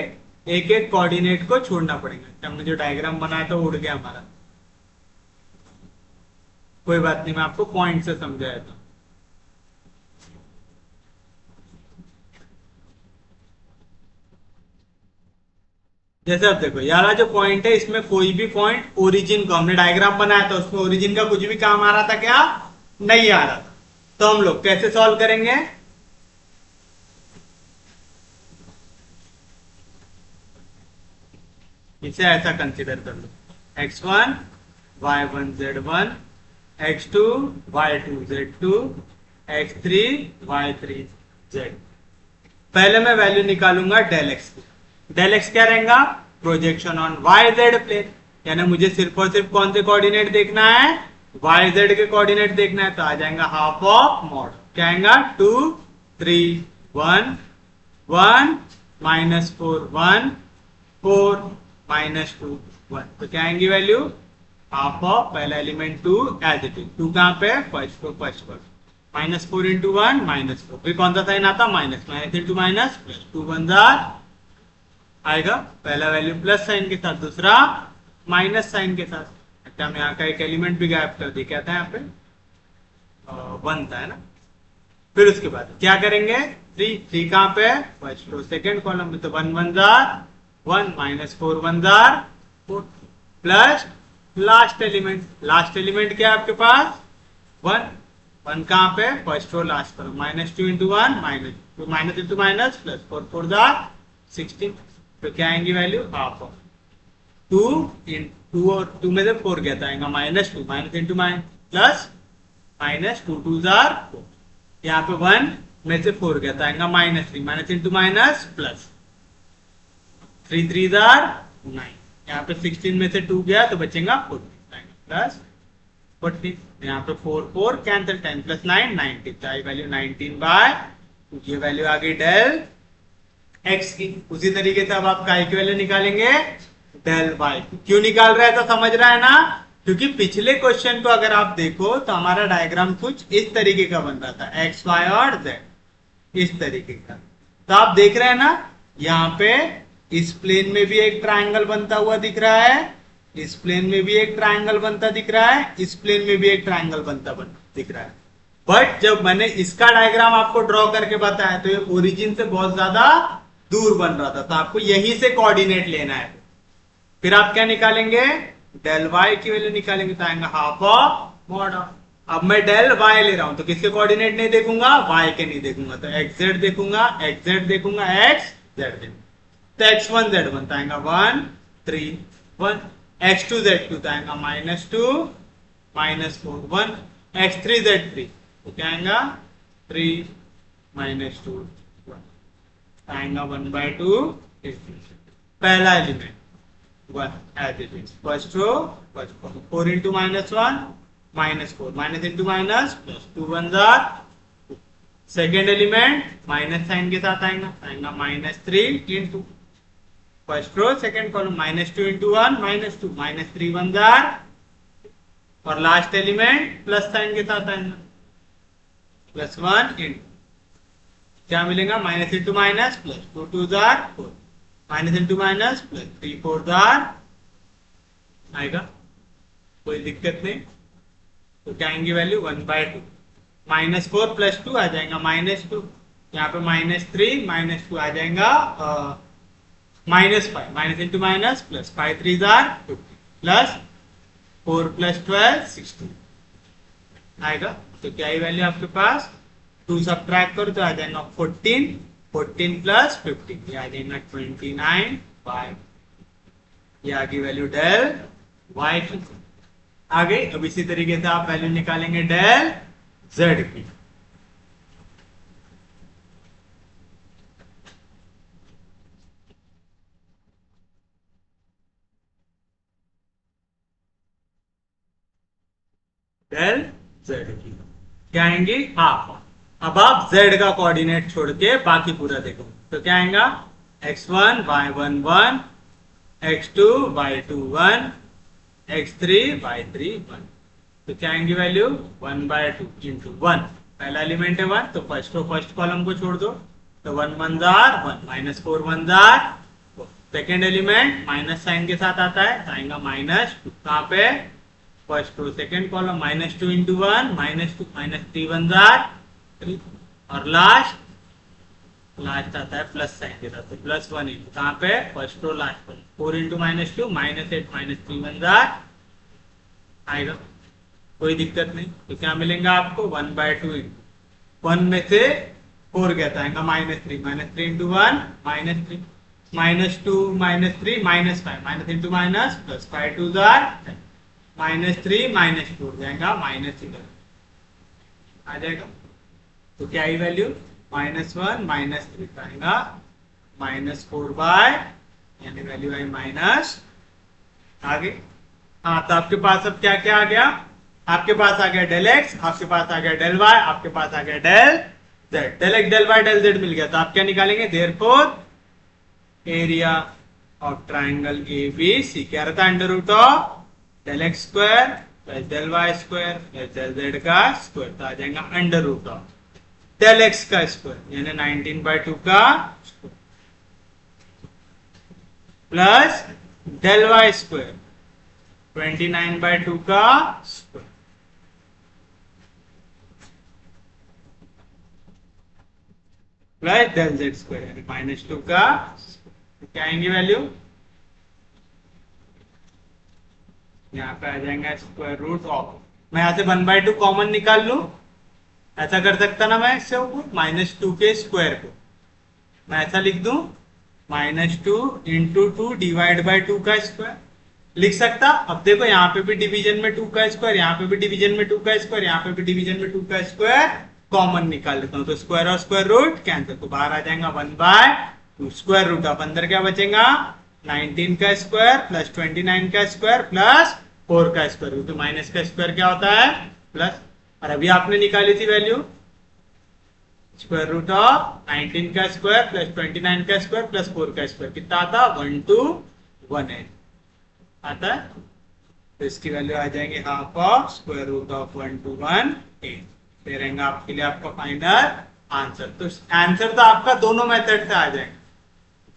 Speaker 1: एक एक कोऑर्डिनेट को छोड़ना पड़ेगा। हमने जो डायग्राम बनाया था वो उड़ गया हमारा, कोई बात नहीं, मैं आपको पॉइंट से समझाया था। जैसे अब देखो यार, जो पॉइंट है इसमें कोई भी पॉइंट ओरिजिन को, हमने डायग्राम बनाया था उसमें ओरिजिन का कुछ भी काम आ रहा था क्या? नहीं आ रहा था। तो हम लोग कैसे सॉल्व करेंगे? इसे ऐसा कंसीडर कर लो, x1 y1 z1 x2 y2 z2 x3 y3 z। पहले मैं वैल्यू निकालूंगा डेल एक्स की। डेल एक्स क्या रहेगा? Projection on Y Z plane, यानी मुझे सिर्फ और सिर्फ कौन से कोऑर्डिनेट देखना है? वाई जेड के कोऑर्डिनेट देखना है। तो आ जाएगा हाफ ऑफ मॉड, क्या आएगा? 2 3 1 1 -4 1 4 -2 1। तो क्या आएंगी वैल्यू? हाफ ऑफ पहला एलिमेंट 2 एज इट इज। 2 कहां पे? फर्स्ट को फर्स्ट पर। -4 × 1 -4, फिर कौन सा साइन आता? Minus, minus into minus plus, 2 1 आएगा। पहला वैल्यू प्लस साइन के साथ, दूसरा माइनस साइन के साथ। अच्छा, हम यहाँ का एक एलिमेंट भी गायब कर दिया, क्या था यहाँ पे? 1 था, है ना। फिर उसके बाद क्या करेंगे? 3 कहां पे? फर्स्ट रो सेकेंड कॉलम में। तो 1 1 1 -4 1 4 plus last element. Last element क्या है आपके पास? 1 1 कहां पे? फर्स्ट रो लास्ट पर। -2 × 1 -2 माइनस इंटू माइनस प्लस 4 4 16। तो क्या आएंगी वैल्यू? हाफ ऑफ 2 इन 2 और 2 में से 4 गया था, आएगा -2 माइनस इंटू माइनस प्लस -2 2 4। यहाँ पे 1 में से 4 गया था, आएगा -3 माइनस इंटू माइनस प्लस 3 3 9। यहाँ पे 16 में से 2 गया तो बचेगा 14, प्लस 40। यहाँ पे 4 4 कैंसिल, 10 + 9 19। वैल्यू 19/, ये वैल्यू आ गई डेल एक्स की। उसी तरीके से अब आप काय की वैल्यू निकालेंगे? Del Y. क्यों निकाल रहा है? तो समझ रहा है ना, क्योंकि पिछले क्वेश्चन को अगर आप देखो तो हमारा डायग्राम कुछ इस तरीके का बन रहा था, एक्स वाई और जेड, इस तरीके का। तो आप देख रहे हैं ना, यहाँ पे इस प्लेन में भी एक ट्रायंगल बनता हुआ दिख रहा है, इस प्लेन में भी एक ट्रायंगल बनता दिख रहा है, इस प्लेन में भी एक ट्रायंगल बनता दिख रहा है। बट जब मैंने इसका डायग्राम आपको ड्रॉ करके बताया तो ये ओरिजिन से बहुत ज्यादा दूर बन रहा था, तो आपको यहीं से कोऑर्डिनेट लेना है। फिर आप क्या निकालेंगे? डेल वाई की वैल्यू निकालेंगे, तो आएगा हाफ ऑफ मॉड ऑफ। अब मैं डेल वाई ले रहा हूं तो किसके कोऑर्डिनेट नहीं देखूंगा? वाई के नहीं देखूंगा, तो एक्स जेड देखूंगा, एक्स जेड देखूंगा, एक्स जेड देखूंगा। तो x1 z1 तो आएगा 1 3 1, x2 z2 तो आएगा -2 -4 1, x3 z3 तो क्या आएगा? 3 -2 1, आएगा 1/2। पहला element 1 as it is, first row first column. 4 × -1 -4 minus into minus plus 2 1 second element minus sign के साथ आएगा, आएगा -3 × फर्स्ट रो सेकेंड कॉलम। -2 × 1 -2 -3 1 और लास्ट एलिमेंट प्लस साइन के साथ आएगा, +1 × क्या मिलेगा? Minus into minus plus 2 2 4 minus into minus plus 3 4 आएगा, कोई दिक्कत नहीं। तो क्या आएंगी वैल्यू? 1/2। -4 + 2 आ जाएगा -2, यहाँ पे -3 -2 आ जाएगा -5, minus into minus plus 5 3 50 plus 4 + 12 16 आएगा। तो क्या ही वैल्यू आपके पास? 2 सब्ट्रैक्ट करो तो आ जाएगा 14 14 + 15, ये आ जाएगा 29/। ये आ गई वैल्यू डेल वाई की। आ गई। अब इसी तरीके से आप वैल्यू निकालेंगे डेल जेड की। डेल जेड की क्या आएंगी? हाफ। अब आप z का कोऑर्डिनेट छोड़ के बाकी पूरा देखो तो क्या आएगा? x1 y1 1, x2 y2 1, x3 y3 1। तो क्या आएंगी वैल्यू? 1/2 × 1। पहला एलिमेंट है 1 तो फर्स्ट कॉलम को छोड़ दो, तो 1 1 1 -4 1 4 सेकेंड एलिमेंट माइनस साइन के साथ आता है, आएगा -2 कहाँ पे, first row second column, -2 into 1 -2 -3 1 3 और लास्ट आता है प्लस साइन के साथ, तो +1 इंटू कहाँ पे, first row last row, 4 into -2 -8 -3 1 आएगा, कोई दिक्कत नहीं। तो क्या मिलेगा आपको 1/2 इंटू 1 में से 4 गया था, आएगा -3 into 1 -3 -2 -3 -5 minus into minus plus 5 2 -3 -4 जाएगा -11 आ जाएगा। तो क्या आई वैल्यू, -1 -3 आएगा -4 यानी वैल्यू आई माइनस आगे। हाँ, तो आपके पास अब क्या क्या आ गया, आपके पास आ गया डेल एक्स, आपके पास आ गया डेल वाई, आपके पास आ गया del Z. Del X del Y del Z मिल गया, तो आप क्या निकालेंगे, therefore area of triangle ABC क्या रहता है, √ऑफ del X square plus del Y square plus del Z का स्क्वायर, तो आ जाएगा √ऑफ डेल एक्स का स्क्वायर यानी 19/2 का square plus del Y square 29/2 का square plus del Z square यानी -2 का स्क्वायर। क्या आएंगी वैल्यू, यहाँ पे आ जाएंगे √ऑफ, मैं यहाँ से 1/2 कॉमन निकाल लू, ऐसा कर सकता ना मैं इससे ऊपर, -2 के स्क्वायर को मैं ऐसा लिख दूं, -2 इंटू 2 डिवाइड बाई 2 का स्क्वायर लिख सकता। अब देखो यहाँ पे भी डिवीजन में 2 का स्क्वायर, यहाँ पे भी डिवीजन में 2 का स्क्वायर, यहाँ पे भी डिवीजन में 2 का स्क्वायर, कॉमन निकाल लेता हूँ, तो स्क्वायर और स्क्वायर रूट कैंसिल, तो बाहर आ जाएगा 1/2 स्क्वायर रूट ऑफ, अंदर क्या बचेगा 19 का स्क्वायर प्लस 29 का स्क्वायर प्लस 4 का स्क्वायर, तो माइनस का स्क्वायर क्या होता है प्लस, और अभी आपने निकाली थी वैल्यू √ऑफ 19 का स्क्वायर प्लस 29 का स्क्वायर प्लस 4 का स्क्वायर कितना आता, 1218 आता है, तो इसकी वैल्यू आ जाएगी हाफ ऑफ √ऑफ 1218, दे रहेंगे आपके लिए आपका फाइनल आंसर। तो आंसर तो आपका दोनों मेथड से आ जाएगा,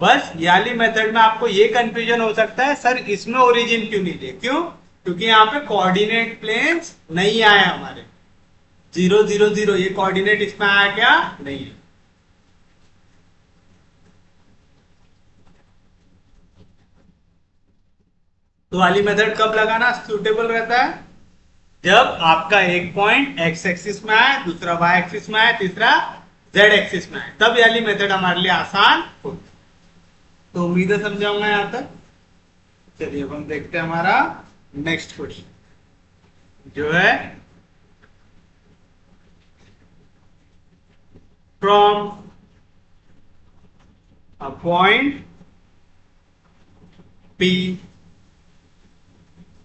Speaker 1: बस याली मेथड में आपको ये कंफ्यूजन हो सकता है सर इसमें ओरिजिन क्यों नहीं दे, क्यों, क्योंकि यहाँ पे कोऑर्डिनेट प्लेन्स नहीं आए हमारे, 0 0 0 ये कोऑर्डिनेट इसमें आया क्या, नहीं है। तो वाली मेथड कब लगाना सूटेबल रहता है, जब आपका एक पॉइंट एक्स एक्सिस में आए, दूसरा वाई एक्सिस में आए, तीसरा जेड एक्सिस में आए, तब वाली मेथड हमारे लिए आसान होती। तो उम्मीद है समझाऊंगा यहां तक। चलिए अब हम देखते हैं हमारा नेक्स्ट क्वेश्चन जो है from a point P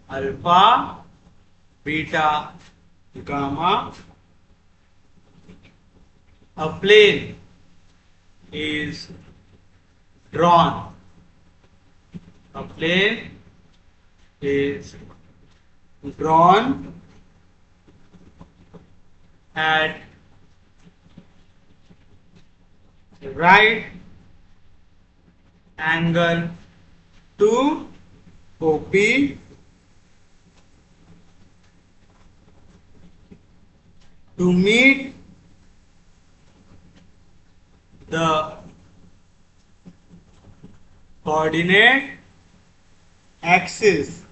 Speaker 1: alpha beta gamma a plane is drawn, a plane is drawn at right angle to OP to meet the coordinate axis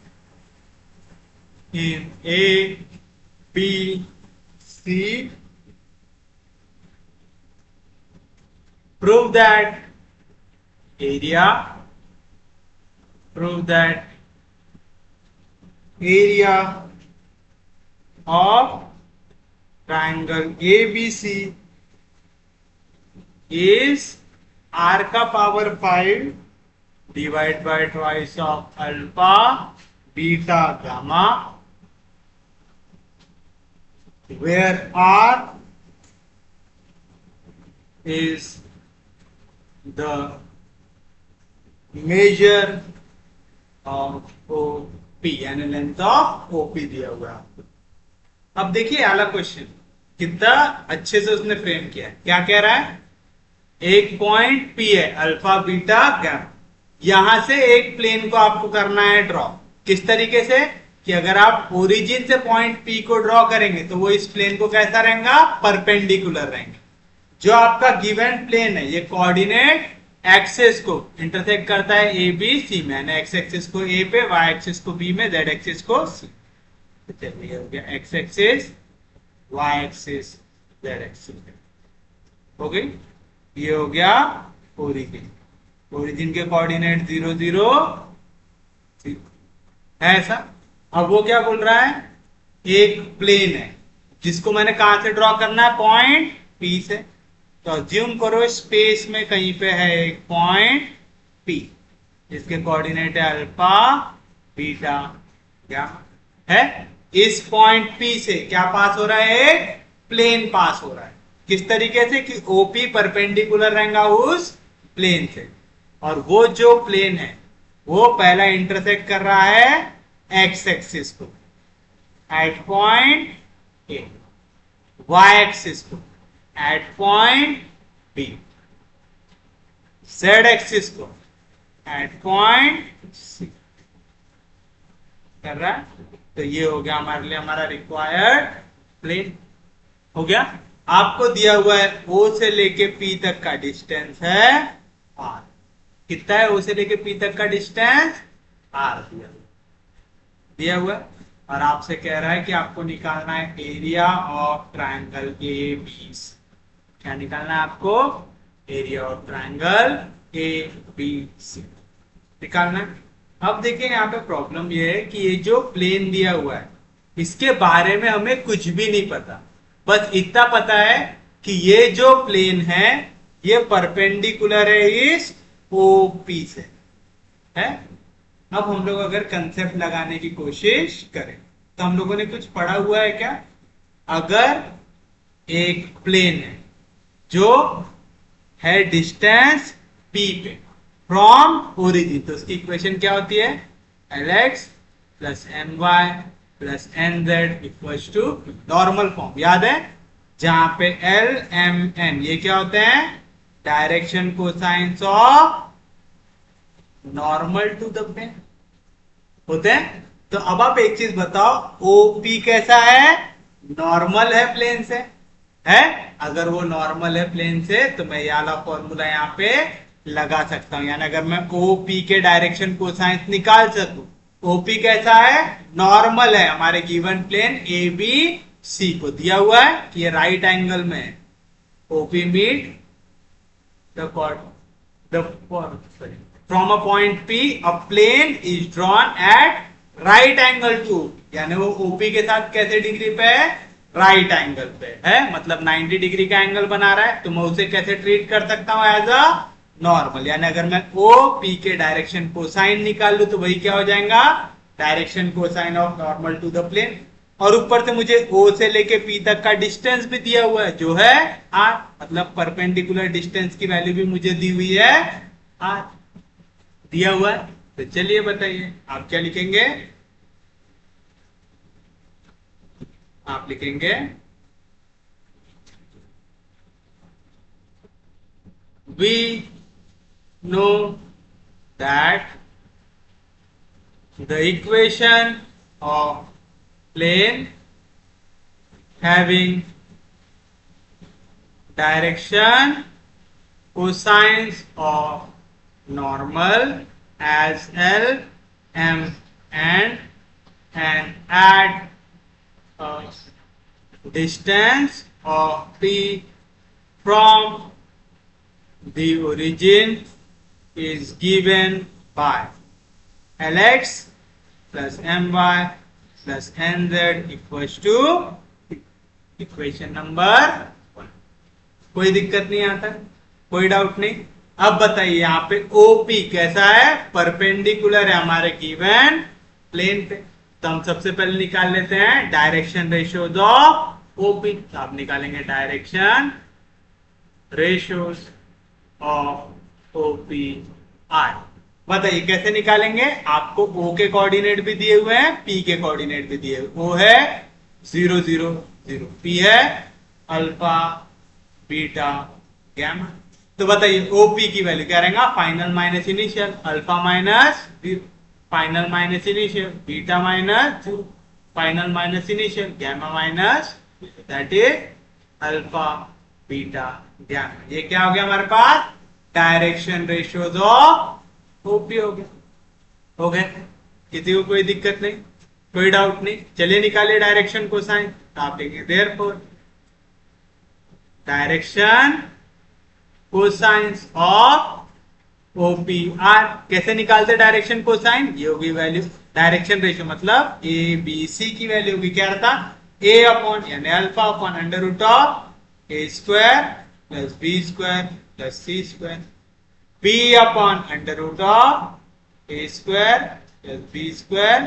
Speaker 1: in A, B, C. Prove that area of triangle ABC is r का power 5 divide by twice of alpha beta gamma, where r is the measure of OP यानी length of OP दिया हुआ है। अब देखिए अगला question कितना अच्छे से उसने फ्रेम किया है, क्या कह रहा है, एक पॉइंट P है अल्फा बीटा गैमा, यहां से एक प्लेन को आपको करना है ड्रॉ। किस तरीके से कि अगर आप ओरिजिन से पॉइंट पी को ड्रॉ करेंगे तो वो इस प्लेन को कैसा रहेगा, परपेंडिकुलर रहेंगे। जो आपका गिवन प्लेन है ये कोऑर्डिनेट एक्सिस को इंटरसेक्ट करता है ए बी सी में, यानी एक्स एक्सिस को ए पे, वाई एक्सिस को बी में, जेड एक्सिस को सी। तो चलिए हो गया X axis, Y axis, Z axis हो गई। ये हो गया ओरिजिन। ओरिजिन के कोऑर्डिनेट 0 0 0 है ऐसा। अब वो क्या बोल रहा है, एक प्लेन है जिसको मैंने कहां से ड्रॉ करना है, पॉइंट पी से। तो अज्यूम करो स्पेस में कहीं पे है एक पॉइंट पी जिसके कोऑर्डिनेट है अल्फा बीटा गामा है। इस पॉइंट पी से क्या पास हो रहा है, एक प्लेन पास हो रहा है। किस तरीके से कि ओपी परपेंडिकुलर रहेगा उस प्लेन से, और वो जो प्लेन है वो पहला इंटरसेक्ट कर रहा है एक्स एक्सिस को at point A, Y axis को at point B, Z axis को एट पॉइंट सी कर रहा है। तो ये हो गया हमारे लिए हमारा रिक्वायर्ड प्लेन हो गया। आपको दिया हुआ है ओ से लेके पी तक का डिस्टेंस है आर। कितना है ओ से लेके पी तक का डिस्टेंस, आर दिया हुआ है। और आपसे कह रहा है कि आपको निकालना है area of triangle A B C. क्या निकालना है आपको, area of triangle A B C निकालना है। अब देखिए यहाँ पे प्रॉब्लम ये है कि ये जो प्लेन दिया हुआ है इसके बारे में हमें कुछ भी नहीं पता। बस इतना पता है कि ये जो प्लेन है ये परपेंडिकुलर है इस ओपी से है। अब हम लोग अगर कंसेप्ट लगाने की कोशिश करें तो हम लोगों ने कुछ पढ़ा हुआ है क्या, अगर एक प्लेन है जो है डिस्टेंस p पे फ्रॉम ओरिजिन, तो उसकी इक्वेशन क्या होती है, Lx plus M Y plus N Z equals to normal form. याद है जहां पे L M N ये क्या होते हैं, direction cosines of normal to the plane होते हैं। तो अब आप एक चीज बताओ, ओपी कैसा है, नॉर्मल है प्लेन से है। अगर वो नॉर्मल है प्लेन से तो मैं ये वाला फॉर्मूला यहाँ पे लगा सकता हूं, यानी अगर मैं ओपी के डायरेक्शन कोसाइंस निकाल सकूं, ओपी कैसा है, नॉर्मल है हमारे given plane A B C को दिया हुआ है कि ये राइट एंगल में है। OP meet from a point P a plane is drawn at right angle to, यानी वो ओपी के साथ कैसे डिग्री पे है, राइट एंगल पे है, मतलब 90 डिग्री का एंगल बना रहा है। तो मैं उसे कैसे ट्रीट कर सकता हूं, एज अ नॉर्मल। यानी अगर मैं ओ पी के डायरेक्शन कोसाइन निकाल लू तो वही क्या हो जाएगा, direction cosine of normal to the plane. और ऊपर से मुझे ओ से लेके पी तक का डिस्टेंस भी दिया हुआ है जो है आर, मतलब परपेंडिकुलर डिस्टेंस की वैल्यू भी मुझे दी हुई है आर दिया हुआ है। तो चलिए बताइए आप क्या लिखेंगे, आप लिखेंगे we know that the equation of plane having direction cosines of normal as L M and add a distance of P from the origin is given by Lx plus My plus Nz equals to equation number 1। कोई दिक्कत नहीं आता, कोई doubt नहीं। अब बताइए यहाँ पे OP कैसा है, परपेंडिकुलर है हमारे गिवन प्लेन पे। तो हम सबसे पहले निकाल लेते हैं डायरेक्शन रेशियोज ऑफ OP। तो आप निकालेंगे direction ratios of OP R। बताइए कैसे निकालेंगे, आपको O के कोऑर्डिनेट भी दिए हुए हैं, P के कोऑर्डिनेट भी दिए हुए। O है 0 0 0, P है अल्फा बीटा गैमा। तो बताइए ओपी की वैल्यू क्या रहेगा, final minus initial, alpha minus final minus initial, beta minus final minus initial, gamma minus that is alpha beta gamma. ये क्या हो गया हमारे पास, डायरेक्शन रेशियोज ऑफ ओपी हो गया। हो गए, किसी को कोई दिक्कत नहीं, कोई डाउट नहीं। चलिए निकालिए डायरेक्शन कोसाइन। आप लिखेंगे therefore direction cosines of OPR. कैसे निकालते डायरेक्शन कोसाइन, ये होगी वैल्यू डायरेक्शन रेशियो, मतलब ए बी सी की वैल्यू होगी क्या रहता, ए अपॉन यानी alpha upon under root of a square plus b square plus c square, b upon under root of a square plus b square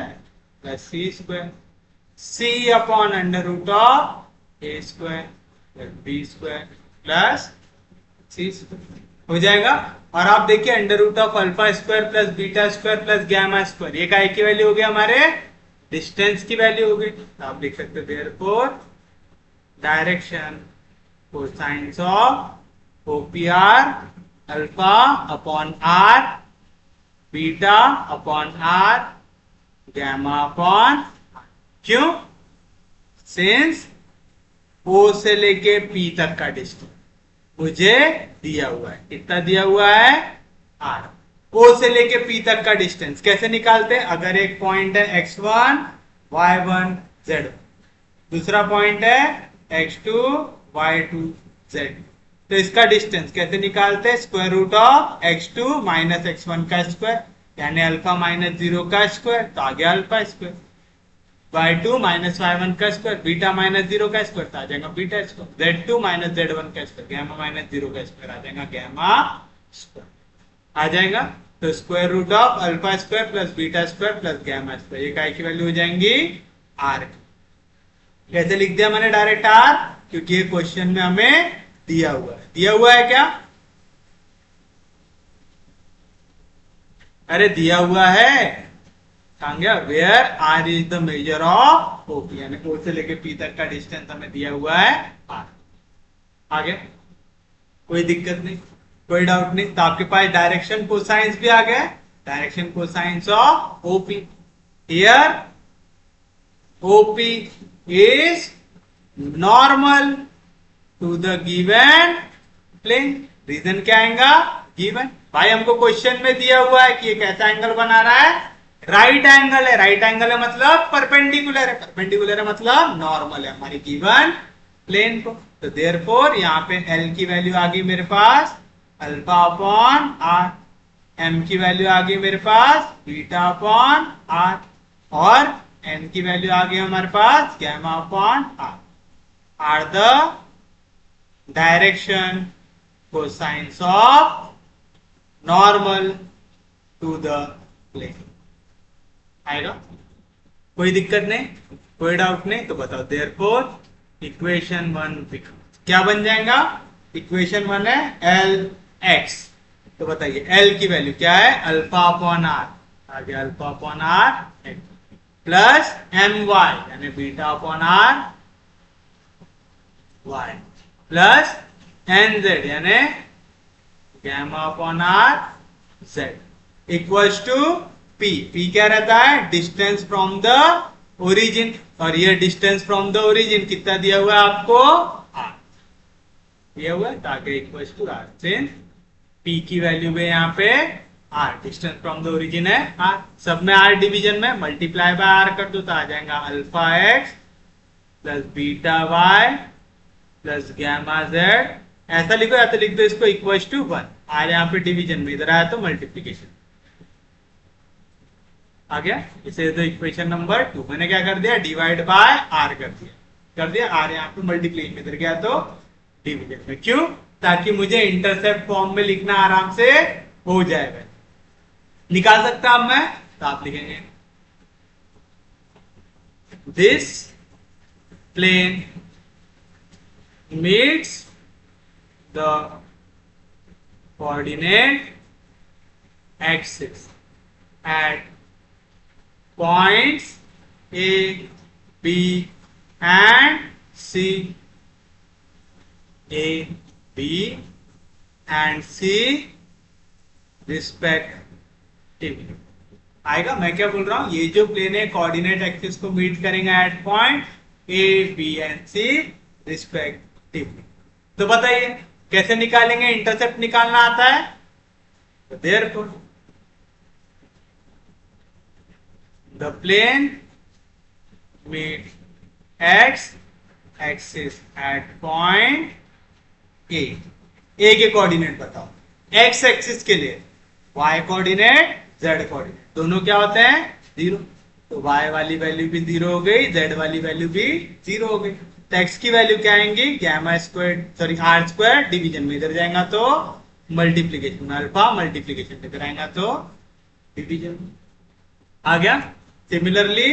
Speaker 1: plus c square, c upon under root of a square plus b square plus c square हो जाएगा। और आप देखिए under root of alpha square plus beta square plus gamma square, ये काय की value हो गई, हमारे डिस्टेंस की वैल्यू हो गई। तो आप लिख सकते हो therefore direction cosines of OP are alpha upon r, beta upon r, gamma upon, क्यों, सिंस ओ से लेके पी तक का डिस्टेंस मुझे दिया हुआ है, कितना दिया हुआ है, आर। ओ से लेके पी तक का डिस्टेंस कैसे निकालते हैं, अगर एक पॉइंट है x1 y1 z1, दूसरा पॉइंट है x2 y2 z, तो इसका डिस्टेंस कैसे निकालते हैं, square root of x2 minus x1 का स्क्वायर यानी अल्फा माइनस 0 का स्क्वायर, तो आ गया alpha square, y2 minus y1 का स्क्वायर, बीटा माइनस 0 का स्क्वायर तो आ जाएगा beta square, z2 minus z1 का स्क्वायर, गैमा माइनस 0 का स्क्वायर आ जाएगा गैमा स्क्वायर आ जाएगा। तो square root of alpha square plus beta square plus gamma square, ये काय की वैल्यू हो जाएंगी, आर। कैसे लिख दिया मैंने डायरेक्ट आर, क्योंकि ये क्वेश्चन में हमें दिया हुआ है। दिया हुआ है क्या, अरे दिया हुआ है, where r is the measure of OP, यानी ओ से लेके पी तक का डिस्टेंस हमें दिया हुआ है आर। आगे कोई दिक्कत नहीं, कोई डाउट नहीं। तो आपके पास डायरेक्शन कोसाइंस भी आ गया, direction cosines of OP. Here OP is normal to the given plane. Reason क्या आएगा, गिवन। भाई हमको क्वेश्चन में दिया हुआ है कि ये कैसा एंगल बना रहा है, राइट एंगल है। राइट एंगल है मतलब परपेंडिकुलर है, परपेंडिकुलर है मतलब नॉर्मल है हमारी गिवन प्लेन को। तो देयरफॉर यहाँ पे एल की वैल्यू आ गई मेरे पास अल्फा अपॉन आर, एम की वैल्यू आ गई मेरे पास बीटा अपॉन आर, और एन की वैल्यू आ गई हमारे पास gamma upon R. R the direction cosines of normal to the plane. आएगा, कोई दिक्कत नहीं, कोई डाउट नहीं। तो बताओ देयरफॉर इक्वेशन 1 क्या बन जाएगा, इक्वेशन 1 है एल एक्स। तो बताइए एल की वैल्यू क्या है, अल्फा अपॉन आर, आ गया alpha upon R plus M Y यानी beta upon R Y plus N Z यानी gamma upon R Z equals to P. P क्या रहता है, डिस्टेंस फ्रॉम द ओरिजिन, और ये डिस्टेंस फ्रॉम द ओरिजिन कितना दिया हुआ है आपको, आर दिया हुआ है, ताकि equals to r. Since P की वैल्यू में यहाँ पे r, distance from the origin है आर, सब में आर डिवीजन में मल्टीप्लाई बाय आर कर दो तो आ जाएगा alpha x plus beta y plus gamma z. ऐसा लिखो या तो लिख दो इसको इक्वल्स टू 1, आर यहाँ पे डिवीजन में, इधर आया तो मल्टीप्लीकेशन आ गया। इसे तो इक्वेशन नंबर 2 मैंने क्या कर दिया, डिवाइड बाय आर कर दिया आर यहाँ पे मल्टीप्लीकेशन में, इधर गया तो डिवीजन में। क्यों, ताकि मुझे इंटरसेप्ट फॉर्म में लिखना आराम से हो जाएगा, निकाल सकता अब मैं। तो आप लिखेंगे this plane meets the coordinate axis at points A, B and C. A, B and C respectively. आएगा? मैं क्या बोल रहा हूं, ये जो प्लेन है कोऑर्डिनेट एक्सिस को मीट करेंगे at point A B and C respectively. तो बताइए कैसे निकालेंगे, इंटरसेप्ट निकालना आता है? तो therefore the plane meet x axis at point A के कोऑर्डिनेट बताओ। एक्स एक्सिस के लिए वाई कोऑर्डिनेट, जेड कोऑर्डिनेट दोनों क्या होते हैं? जीरो। तो वाई वाली वैल्यू भी जीरो हो गई, जेड वाली वैल्यू भी जीरो हो गई। तो एक्स की वैल्यू क्या आएंगी? Gamma square, sorry r square, division में इधर जाएगा तो मल्टीप्लीकेशन, अल्फा मल्टीप्लीकेशन इधर आएगा तो डिवीजन। आ गया? Similarly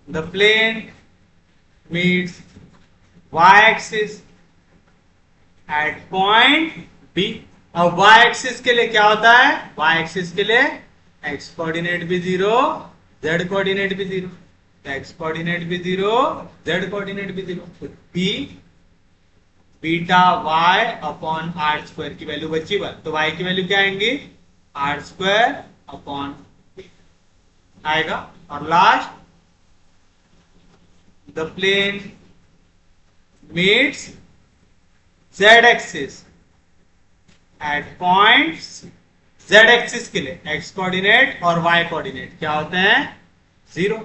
Speaker 1: the plane meets y axis at point B। अब y एक्सिस के लिए क्या होता है? y एक्सिस के लिए x कोऑर्डिनेट भी जीरो, z कोऑर्डिनेट भी जीरो, x कोऑर्डिनेट भी जीरो, z कोऑर्डिनेट भी जीरो। तो b beta y upon r square की वैल्यू बची 1, तो y की वैल्यू क्या आएंगी? आर स्क्वायर अपॉन आएगा। और last the plane meets z axis at points, z axis के लिए x कोऑर्डिनेट और y कोऑर्डिनेट क्या होते हैं? जीरो।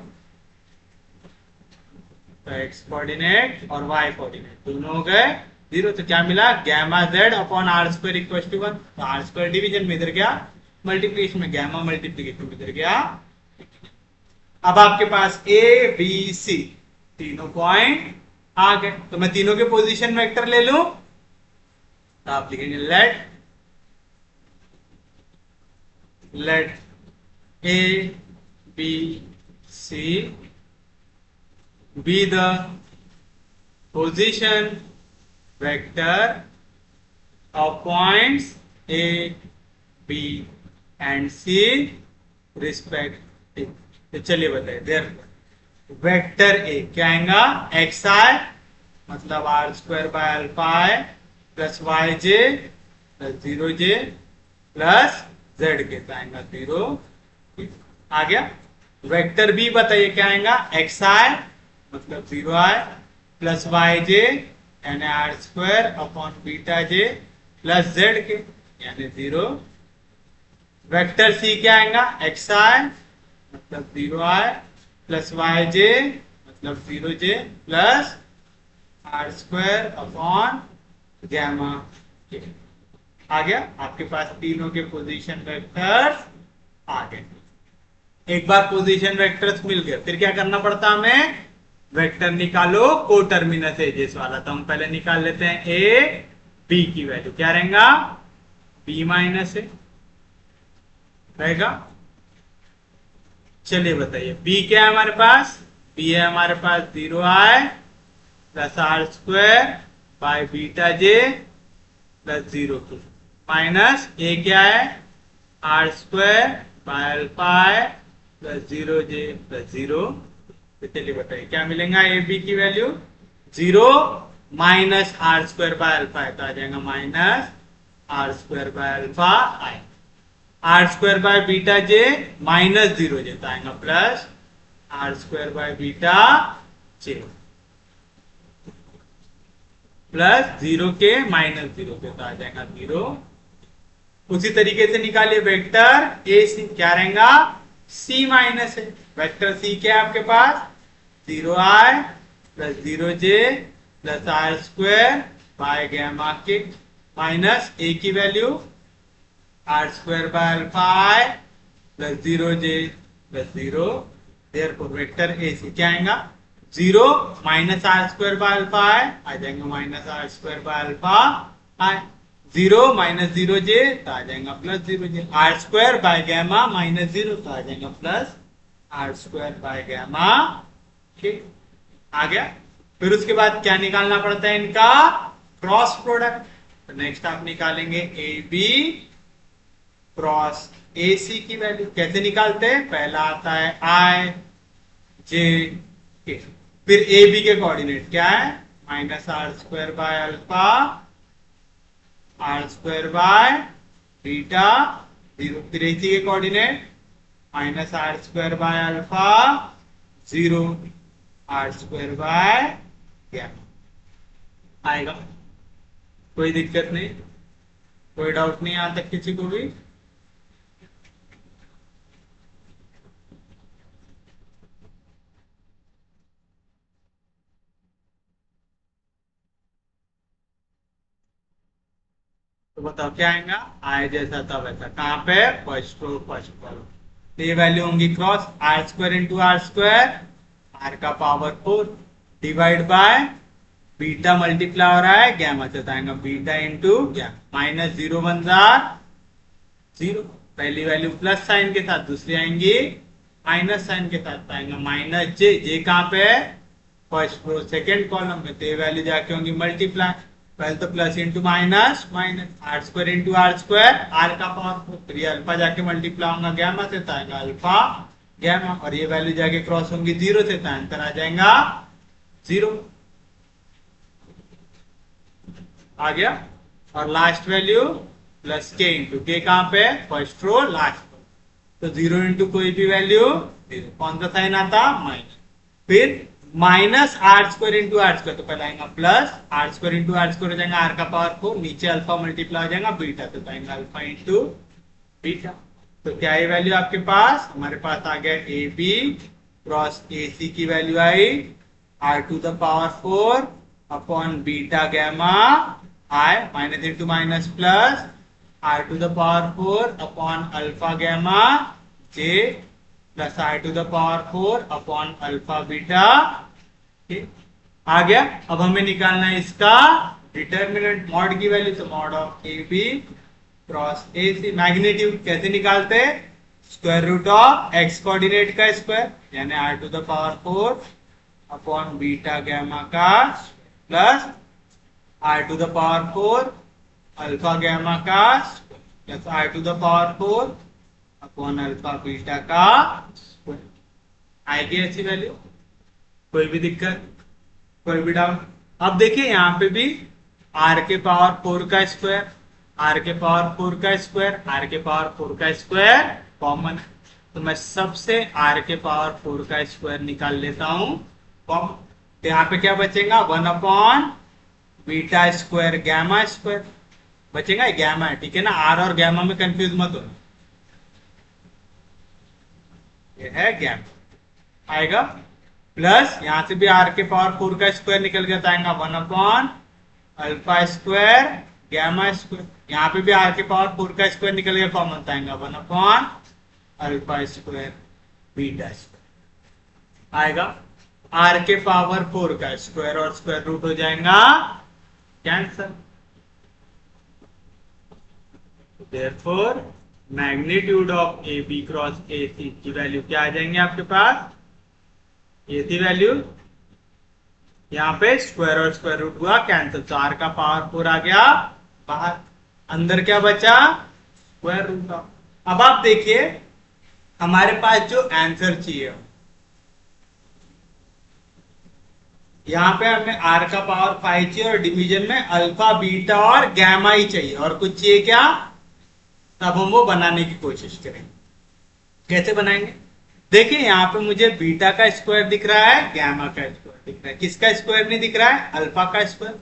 Speaker 1: तो x कोऑर्डिनेट और y कोऑर्डिनेट दोनों हो गए जीरो। तो क्या मिला? Gamma z upon r square equal to 1। तो आर स्क्वायर डिवीजन में इधर गया, मल्टीप्लिकेशन में गैमा मल्टीप्लिकेशन में इधर गया। अब आपके पास a b c तीनों पॉइंट आ गए, तो मैं तीनों के पोजीशन वेक्टर ले लूं, तो आप लिखेंगे let A B C be the position vector of points A B and C respective. तो चलिए बताइए, देयर वेक्टर ए क्या आएगा? एक्स आई मतलब r square by alpha i plus y j plus zero j plus z k आएगा zero. आ गया? Vector B बताइए क्या आएगा? एक्स आई मतलब zero i plus y j यानी r square upon beta j plus z k यानी zero. Vector C क्या आएगा? एक्स आई मतलब zero i plus y j मतलब zero j plus are square upon gamma k. आ गया? आपके पास तीनों के पोजीशन वेक्टर्स आ गए। एक बार पोजीशन वेक्टर्स मिल गए, फिर क्या करना पड़ता हमें? वेक्टर निकालो को टर्मिनस एजेस वाला। तो हम पहले निकाल लेते हैं ए बी की वैल्यू क्या रहेगा? बी माइनस ए रहेगा। चलिए बताइए b क्या है हमारे पास? b है हमारे पास zero i plus are square by beta j plus zero to minus a क्या है? R square by alpha i plus zero j plus zero. तो चलिए बताइए क्या मिलेगा? ए बी की value zero minus are square by alpha है तो आ जाएगा minus are square by alpha i. R square by beta j minus zero j तो आएगा plus are square by beta j plus zero के minus zero के तो आ जाएगा जीरो। उसी तरीके से निकालिए वेक्टर ए सी क्या रहेगा? सी माइनस है। वेक्टर सी क्या है आपके पास? Zero i plus zero j plus are square by gamma के माइनस ए की value R square by alpha i plus zero j plus zero. Therefore vector A C क्या आएगा? Zero minus are square by alpha i आ जाएगा minus are square by alpha i. Zero minus zero j तो आ जाएगा plus zero j. R square by gamma minus zero तो आ जाएगा plus are square by gamma. ठीक आ गया? फिर उसके बाद क्या निकालना पड़ता है? इनका क्रॉस प्रोडक्ट। तो नेक्स्ट आप निकालेंगे ए बी क्रॉस ए सी की वैल्यू। कैसे निकालते हैं? पहला आता है आई जे के, फिर ए बी के कोऑर्डिनेट क्या है? Minus are square by alpha r square by beta 0, फिर इसी के coordinate minus are square by alpha 0, r square by gamma आएगा। कोई दिक्कत नहीं, कोई डाउट नहीं यहाँ तक किसी को भी? तो बताओ क्या आएगा? आय जैसा था वैसा। कहाँ पे? First row first column. ये वैल्यू होंगी cross R square into are square, are का power 4 divide by beta multiply हो रहा है गैमा से, आएगा बीटा इंटू गैमा। माइनस 0 1 0, पहली वैल्यू प्लस साइन के साथ, दूसरी आएंगी माइनस साइन के साथ, आएगा माइनस जे। जे कहाँ पे है? फर्स्ट रो सेकेंड कॉलम में, तो ये वैल्यू जाके होंगी मल्टीप्लाई, पहले तो plus into minus minus, are square into are square, are का पावर 4, फिर ये अल्फा जाके मल्टीप्लाई होगा गैमा से, तो आएगा अल्फा गैमा, और ये वैल्यू जाके क्रॉस होंगी 0 से, तो आंसर आ जाएगा 0 आ गया। और लास्ट वैल्यू प्लस के इंटू के, कहां पे? फर्स्ट रो लास्ट रो, तो 0 इंटू कोई भी वैल्यू 0, कौन सा साइन आता? माइनस, फिर minus are square into are square, तो पहले आएगा plus are square into are square हो जाएगा आर का पावर 4, नीचे अल्फा मल्टीप्लाई हो जाएगा बीटा, तो आएगा अल्फा इंटू बीटा। तो क्या ये वैल्यू आपके पास? हमारे पास आ गया ए बी क्रॉस ए सी की value i R to the power 4 upon beta gamma i, minus into minus plus R to the power 4 upon alpha gamma j plus R to the power 4 upon alpha beta. आ गया। अब हमें निकालना है इसका determinant, mod की value, तो mod of A B cross A C. Magnitude कैसे निकालते? Square root of X coordinate का स्क्वायर, यानी R to the power 4 upon beta gamma का plus R to the power 4 alpha gamma का plus R to the power 4 upon alpha beta का आएगी ऐसी value. कोई भी दिक्कत, कोई भी डाउट? अब देखिए यहाँ पे भी आर के पावर 4 का स्क्वायर, आर के पावर 4 का स्क्वायर, आर के पावर 4 का स्क्वायर कॉमन, तो मैं सबसे आर के पावर 4 का स्क्वायर निकाल लेता हूं कॉमन। तो यहाँ पे क्या बचेगा? 1 upon beta square gamma square बचेगा, गैमा है, ठीक है ना? आर और गैमा में कंफ्यूज मत हो, ये है गैमा आएगा, प्लस यहां से भी आर के पावर 4 का स्क्वायर निकल गया, तो आएगा 1 upon alpha square gamma square, यहाँ पे भी आर के पावर 4 का स्क्वायर निकल गया कॉमन, तो आएगा 1 upon alpha square beta square आएगा। आर के पावर 4 का स्क्वायर और स्क्वायर रूट हो जाएगा cancel, therefore magnitude of A B cross A C की वैल्यू क्या आ जाएंगे आपके पास? ये थी वैल्यू, यहाँ पे स्क्वायर और स्क्वायर रूट हुआ कैंसिल, तो आर का पावर 4 आ गया बाहर, अंदर क्या बचा? Square root of. अब आप देखिए हमारे पास जो आंसर चाहिए, यहाँ पे हमें आर का पावर 5 चाहिए और डिवीजन में अल्फा बीटा और गैमा ही चाहिए, और कुछ चाहिए क्या? तब हम वो बनाने की कोशिश करेंगे। कैसे बनाएंगे? देखिए यहाँ पे मुझे बीटा का स्क्वायर दिख रहा है, गैमा का स्क्वायर दिख रहा है, किसका स्क्वायर नहीं दिख रहा है? अल्फा का स्क्वायर,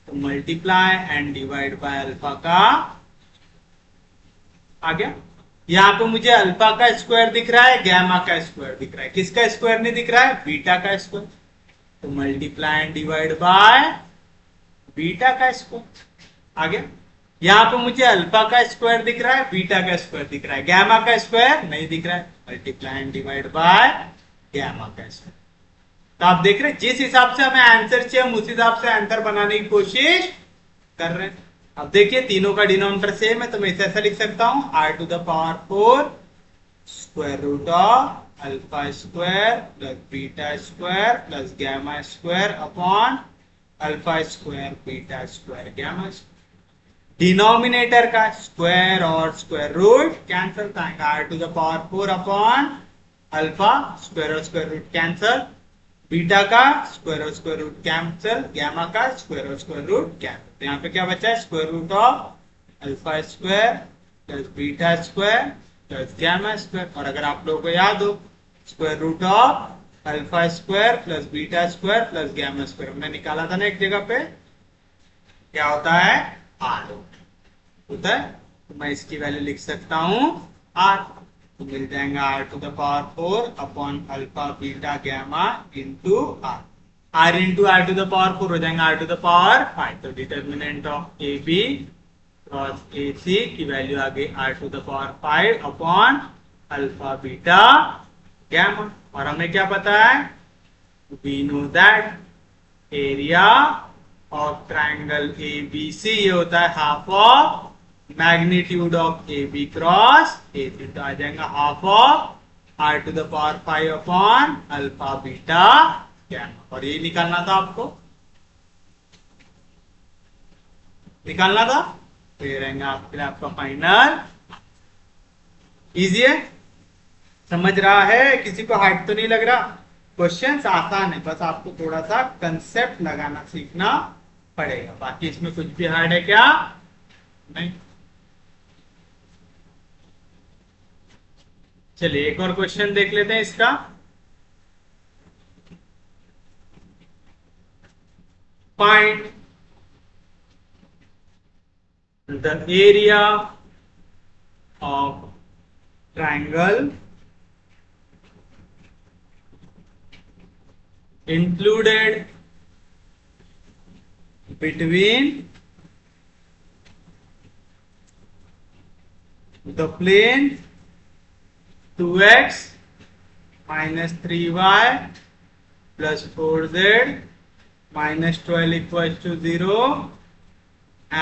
Speaker 1: तो multiply and divide by alpha का आ गया। यहाँ पे मुझे अल्फा का स्क्वायर दिख रहा है, गैमा का स्क्वायर दिख रहा है, किसका स्क्वायर नहीं दिख रहा है? बीटा का स्क्वायर, तो multiply and divide by beta का स्क्वायर आ गया। यहाँ पे मुझे अल्फा का स्क्वायर दिख रहा है, बीटा का स्क्वायर दिख रहा है, गैमा का स्क्वायर नहीं दिख रहा है, multiply and divide by gamma का स्क्वायर। तो आप देख रहे हैं जिस हिसाब से हमें आंसर चाहिए हम उस हिसाब से आंसर बनाने की कोशिश कर रहे हैं। अब देखिए तीनों का डिनोमिनेटर सेम है, तो मैं इसे ऐसा लिख सकता हूं r to the power 4 square root of alpha square plus beta square plus gamma square upon alpha square beta square gamma square. Denominator का स्क्वायर और स्क्वायर रूट कैंसिल, आएगा r to the power 4 upon alpha, square और square root cancel, beta का square और square root cancel, gamma का square और square root cancel. तो यहाँ पे क्या बचा है? Square root of alpha square plus beta square plus gamma square. और अगर आप लोगों को याद हो, square root of alpha square plus beta square plus gamma square हमने निकाला था ना एक जगह पे, क्या होता है? आर होता है। तो मैं इसकी वैल्यू लिख सकता हूं आर, तो मिल जाएगा R to the power 4 upon alpha beta gamma into R. R into R to the power 4 हो जाएगा आर टू द पावर 5। तो determinant of A B cross A C की वैल्यू आ गई R to the power 5 upon alpha beta gamma. और हमें क्या पता है? We know that area of triangle A B C ये होता है half of magnitude of A B cross A C. तो आ जाएगा half of R to the power 5 upon alpha beta gamma. और ये निकालना था आपको, निकालना था। तो ये रहेगा आपके लिए आपका फाइनल। इजी है, समझ रहा है? किसी को हार्ड तो नहीं लग रहा? क्वेश्चंस आसान है, बस आपको थोड़ा सा कंसेप्ट लगाना सीखना पड़ेगा। बाकी इसमें कुछ भी हार्ड है क्या? नहीं। चलिए एक और क्वेश्चन देख लेते हैं इसका। Find the area of triangle included between the plane 2x minus 3y plus 4z minus 12 equals to 0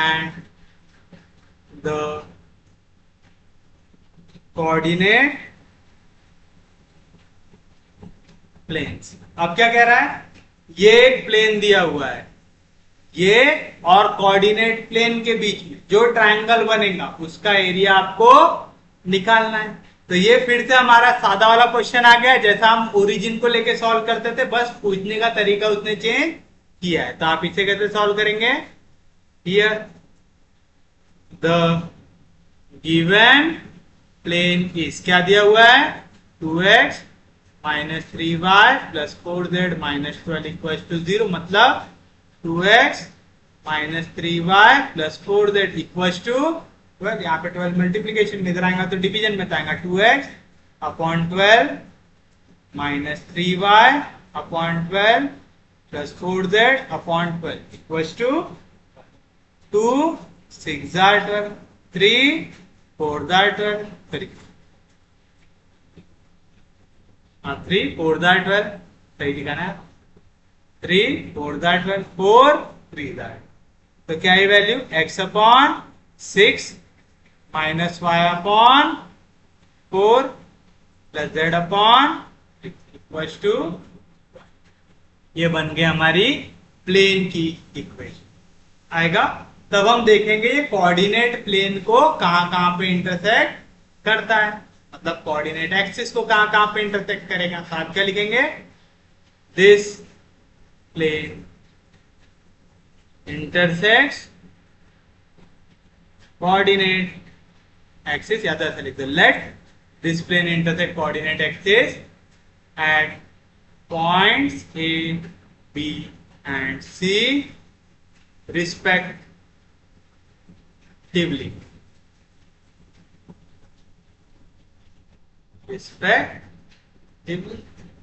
Speaker 1: and the coordinate planes. अब क्या कह रहा है? ये एक प्लेन दिया हुआ है, ये और कोऑर्डिनेट प्लेन के बीच में जो ट्रायंगल बनेगा उसका एरिया आपको निकालना है। तो ये फिर से हमारा सादा वाला क्वेश्चन आ गया, जैसा हम ओरिजिन को लेके सॉल्व करते थे, बस पूछने का तरीका उसने चेंज किया है। तो आप इसे कैसे सॉल्व करेंगे? Here the given plane is, क्या दिया हुआ है? 2x minus 3y plus 4z minus 12 equal to 0। मतलब 2x minus 3y plus 4z equal to 12। यहाँ पे 12 मल्टीप्लीकेशन में इधर आएगा तो डिवीजन में आएगा 2x upon 12 minus 3y upon 12 plus 4z upon 12 equal to 2 6 12 3 4 12 3 3 4 12 सही लिखाना है। 3 4 12 4 3 तो क्या है value? x upon 6 minus y upon 4 plus z upon equal to, ये बन गया हमारी प्लेन की इक्वेशन। आएगा तब हम देखेंगे ये कोऑर्डिनेट प्लेन को कहां कहां पे इंटरसेक्ट करता है, मतलब कोऑर्डिनेट एक्सिस को कहां कहां पे इंटरसेक्ट करेगा। तो आप क्या लिखेंगे? This plane intersects coordinate axis, या तो ऐसा लिख दो, let this plane intersect coordinate axis at points A B and C respectively.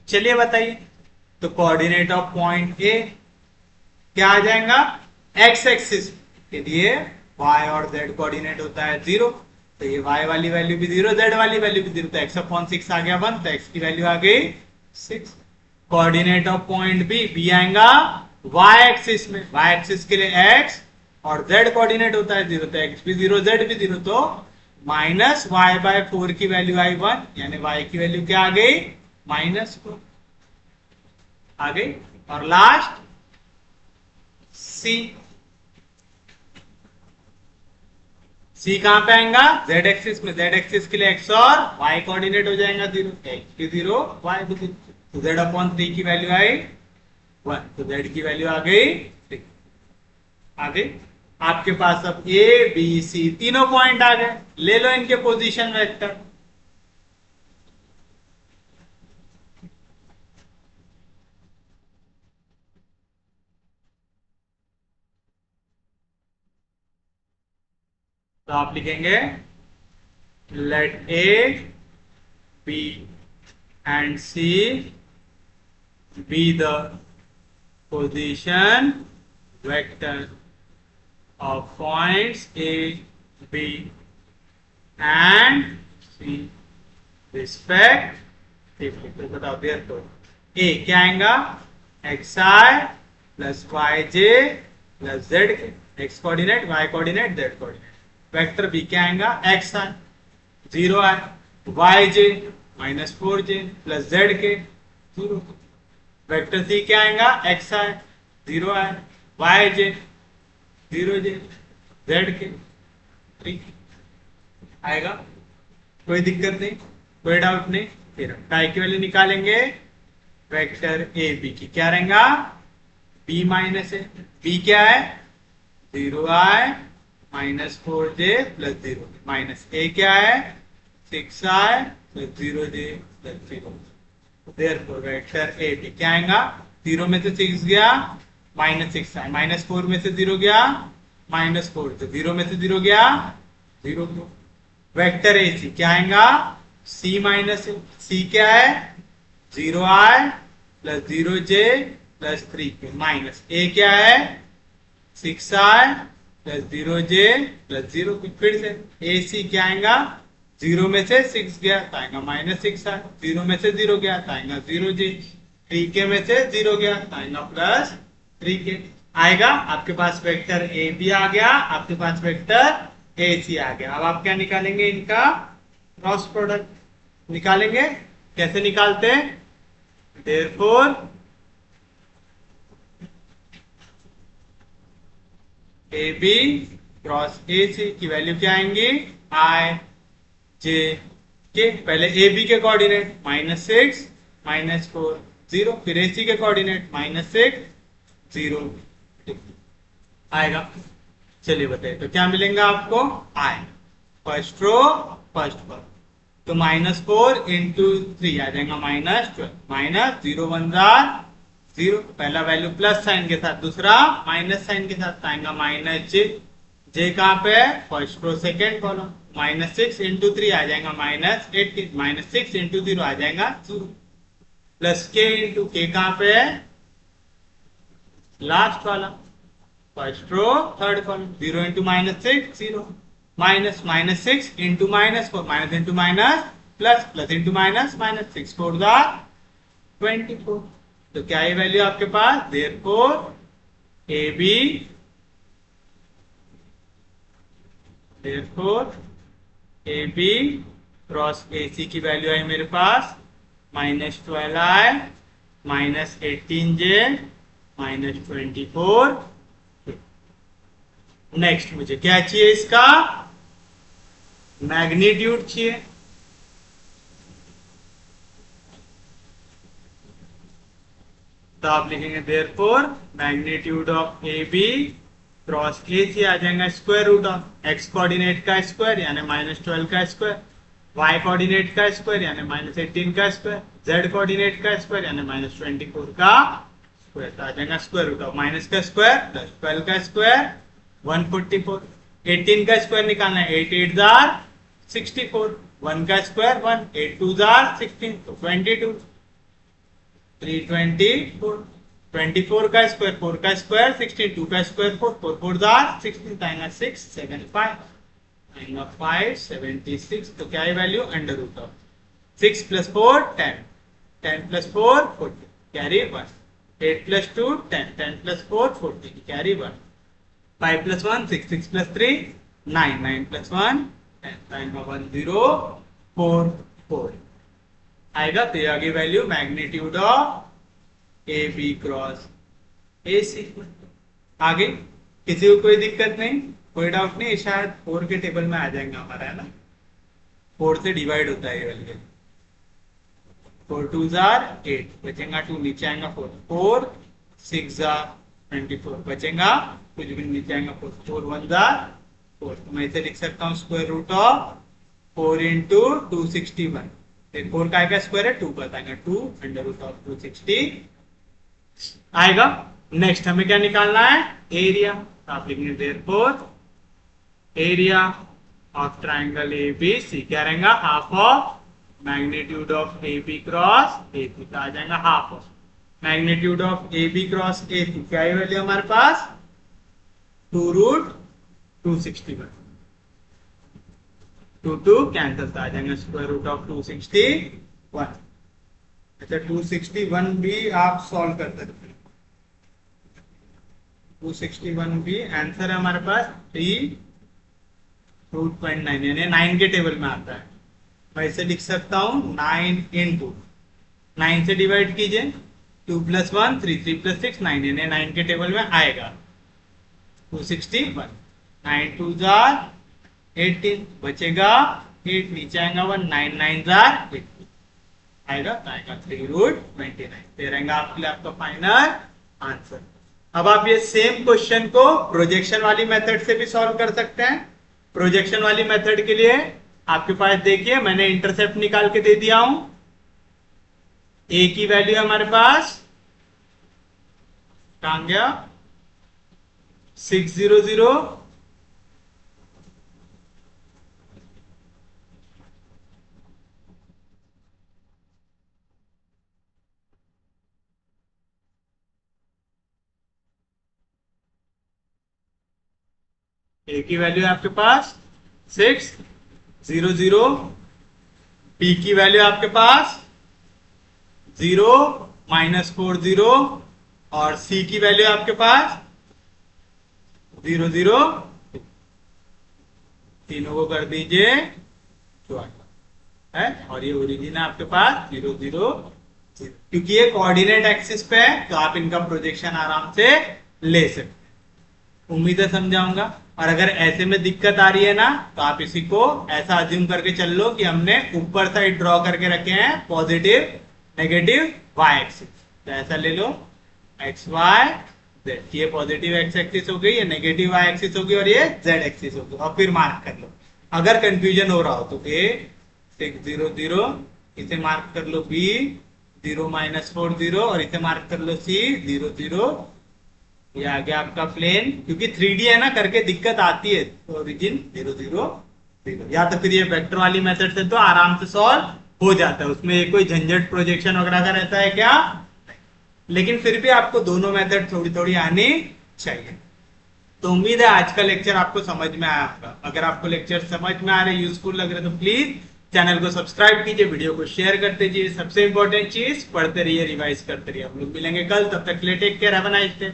Speaker 1: चलिए बताइए, तो कोऑर्डिनेट ऑफ पॉइंट ए क्या आ जाएगा? एक्स एक्सिस के लिए y और z कोऑर्डिनेट होता है 0, तो ये y वाली वैल्यू भी 0, z वाली वैल्यू भी 0, तो x अपॉन 6 आ गया 1, तो x की वैल्यू आ गई 6। Coordinate of point B, B आएगा y एक्सिस में, y एक्सिस के लिए x और z कोऑर्डिनेट होता है 0, तो x भी 0 z भी 0, तो माइनस वाई बाय 4 की वैल्यू आई 1, यानी y की वैल्यू क्या आ गई? -4 आ गई। और लास्ट c, c कहां पे आएगा? z एक्सिस में, z एक्सिस के लिए x और y कोऑर्डिनेट हो जाएगा 0, x भी 0 y भी 0, तो z अपॉन 3 की वैल्यू आई 1, तो z की वैल्यू आ गई 3 आ गई। आपके पास अब ए बी सी तीनों पॉइंट आ गए, ले लो इनके पोजीशन वेक्टर। तो आप लिखेंगे let A B and C be the position vector of points A, B and C respectively। तो बताओ देर तो A क्या आएगा, xi plus yj plus z के, x coordinate y coordinate z coordinate. Vector B क्या आएगा, xi 0 है, yj minus 4j plus z के 0। वेक्टर C क्या आएगा, xi 0 है, yj 0j z के 3 आएगा। कोई दिक्कत नहीं, कोई डाउट नहीं। फिर हम टाई की वैल्यू निकालेंगे। वेक्टर ए बी की क्या रहेगा, बी माइनस है, बी क्या है 0i minus 4j plus 0 minus ए क्या है 6i plus 0j plus 0। Therefore vector A B क्या आएगा, 0 में से 6 गया माइनस 6i, माइनस 4 में से 0 गया माइनस 4, तो 0 में से 0 गया 0। वेक्टर ए सी क्या आएगा, सी माइनस सी क्या है 0i plus 0j plus 3 minus ए क्या है 6i प्लस 0j प्लस 0। फिर से ए सी क्या आएगा, 0 में से 6 गया तो आएगा माइनस 6i, 0 में से 0 गया तो आएगा 0j, 3k में से 0 गया तो आएगा प्लस 3k आएगा। आपके पास वेक्टर ए बी आ गया, आपके पास वेक्टर ए सी आ गया। अब आप क्या निकालेंगे, इनका क्रॉस प्रोडक्ट निकालेंगे। कैसे निकालते हैं, therefore A B cross A C की वैल्यू क्या आएंगी, आई जे के। पहले ए बी के कोऑर्डिनेट -6 -4 0, फिर ए सी के कोऑर्डिनेट -6 0 आएगा। चलिए बताइए तो क्या मिलेगा आपको, आई फर्स्ट रो फर्स्ट पर, तो -4 इंटू 3 आ जाएगा -12, माइनस 0 1 0, पहला वैल्यू प्लस साइन के साथ, दूसरा माइनस साइन के साथ आएगा -j, j कहाँ पे है first row second column, -6 into 3 आ जाएगा -18, -6 इंटू 0 आ जाएगा 0, प्लस k इंटू k कहाँ पे है लास्ट वाला first row third column, 0 into -6 0, -6 into -4 minus into minus plus, plus into minus -6 4 24। तो क्या है वैल्यू आपके पास, therefore A B, therefore A B cross A C की वैल्यू है मेरे पास -12i -18j -24। नेक्स्ट मुझे क्या चाहिए, इसका मैग्नीट्यूड चाहिए। तो आप लिखेंगे therefore magnitude of A B cross A C आ जाएगा square root of X coordinate का स्क्वायर यानी -12 का स्क्वायर, y कोऑर्डिनेट का स्क्वायर यानी -18 का स्क्वायर, z कोऑर्डिनेट का स्क्वायर यानी -24 का स्क्वायर। तो आ जाएगा स्क्वायर रूट ऑफ माइनस का स्क्वायर प्लस 12 का स्क्वायर 144, 18 का स्क्वायर निकालना है 8 8 64, 1 का स्क्वायर 1, 8 2 16 तो 22, 324, 24 का स्क्वायर 4 का स्क्वायर 16, 2 का स्क्वायर 4, 4 4 16 आएगा 6 7 5 आएगा 5 76। तो क्या है value, under root of 6 plus 4 10, 10 plus 4 40 carry 1, 8 plus 2 10, 10 plus 4 40 carry 1, 5 plus 1 6, 6 plus 3 9, 9 plus 1 10, 1044 आएगा। तो ये आगे value magnitude of A B cross A C. आगे किसी को कोई दिक्कत नहीं, कोई डाउट नहीं, शायद 4 के टेबल में आ जाएगा हमारा, है ना, 4 से डिवाइड होता है ये वैल्यू, 4 2 8 बचेगा 2, नीचे आएगा 4, 4 6 24 बचेगा, कुछ भी नीचे आएगा 4 1 जा 4, तो मैं इसे लिख सकता हूँ स्क्वायर रूट ऑफ 4 इंटू 261, 4 का आएगा स्क्वायर है 2 का आएगा 2 अंडर रूट ऑफ 260 आएगा। नेक्स्ट हमें क्या निकालना है, एरिया। आप लिखेंगे therefore area of triangle ABC क्या रहेगा, half of magnitude of AB cross AC, आ जाएगा half of magnitude of AB cross AC, क्या है वैल्यू हमारे पास 2 रूट 261, 2 कैंसिल आ जाएगा स्क्वायर रूट ऑफ 261। अच्छा 261 भी आप सॉल्व कर सकते हैं, 261 भी आंसर है हमारे पास 3√9 यानी 9 के टेबल में आता है। मैं इसे लिख सकता हूं 9 इंटू 9 से डिवाइड कीजिए 2 + 1 3 3 + 6 9 यानी 9 के टेबल में आएगा 261, 9 2 जार 18 बचेगा 8, नीचे आएगा 1 9 9 जार 18 आएगा, तो आएगा 3√29, ये रहेगा आपके लिए आपका फाइनल आंसर। अब आप ये सेम क्वेश्चन को प्रोजेक्शन वाली मेथड से भी सॉल्व कर सकते हैं। प्रोजेक्शन वाली मेथड के लिए आपके पास देखिए मैंने इंटरसेप्ट निकाल के दे दिया हूं, ए की वैल्यू हमारे पास कहां गया 600, ए की वैल्यू है आपके पास 600, बी की वैल्यू आपके पास 0 -40 और सी की वैल्यू आपके पास 0 0, तीनों को कर दीजिए 54 है, और ये ओरिजिन है आपके पास 0 0 0, क्योंकि ये कोऑर्डिनेट एक्सिस पे है तो आप इनका प्रोजेक्शन आराम से ले सकते हैं। उम्मीद है समझाऊंगा। और अगर ऐसे में दिक्कत आ रही है ना तो आप इसी को ऐसा अज्यूम करके चल लो कि हमने ऊपर साइड ड्रॉ करके रखे हैं पॉजिटिव नेगेटिव वाई एक्सिस, तो ऐसा ले लो एक्स वाई जेड, ये पॉजिटिव एक्स एक्सिस हो गई, ये नेगेटिव वाई एक्सिस होगी और ये जेड एक्सिस होगी, और फिर मार्क कर लो। अगर कंफ्यूजन हो रहा हो तो ए 600, इसे मार्क कर लो बी 0 -40 और इसे मार्क कर लो सी 0 0, ये आ गया आपका प्लेन, क्योंकि 3D है ना करके दिक्कत आती है, तो ओरिजिन 0 0 0, या तो फिर ये वेक्टर वाली मेथड से तो आराम से सॉल्व हो जाता है, उसमें कोई झंझट प्रोजेक्शन वगैरह का रहता है क्या, लेकिन फिर भी आपको दोनों मेथड थोड़ी थोड़ी आनी चाहिए। तो उम्मीद है आज का लेक्चर आपको समझ में आया होगा। अगर आपको लेक्चर समझ में आ रहे, यूजफुल लग रहे तो प्लीज चैनल को सब्सक्राइब कीजिए, वीडियो को शेयर करते जाइए, सबसे इंपॉर्टेंट चीज पढ़ते रहिए, रिवाइज करते रहिए। हम लोग मिलेंगे कल, तब तक के लिए take care, have a nice day.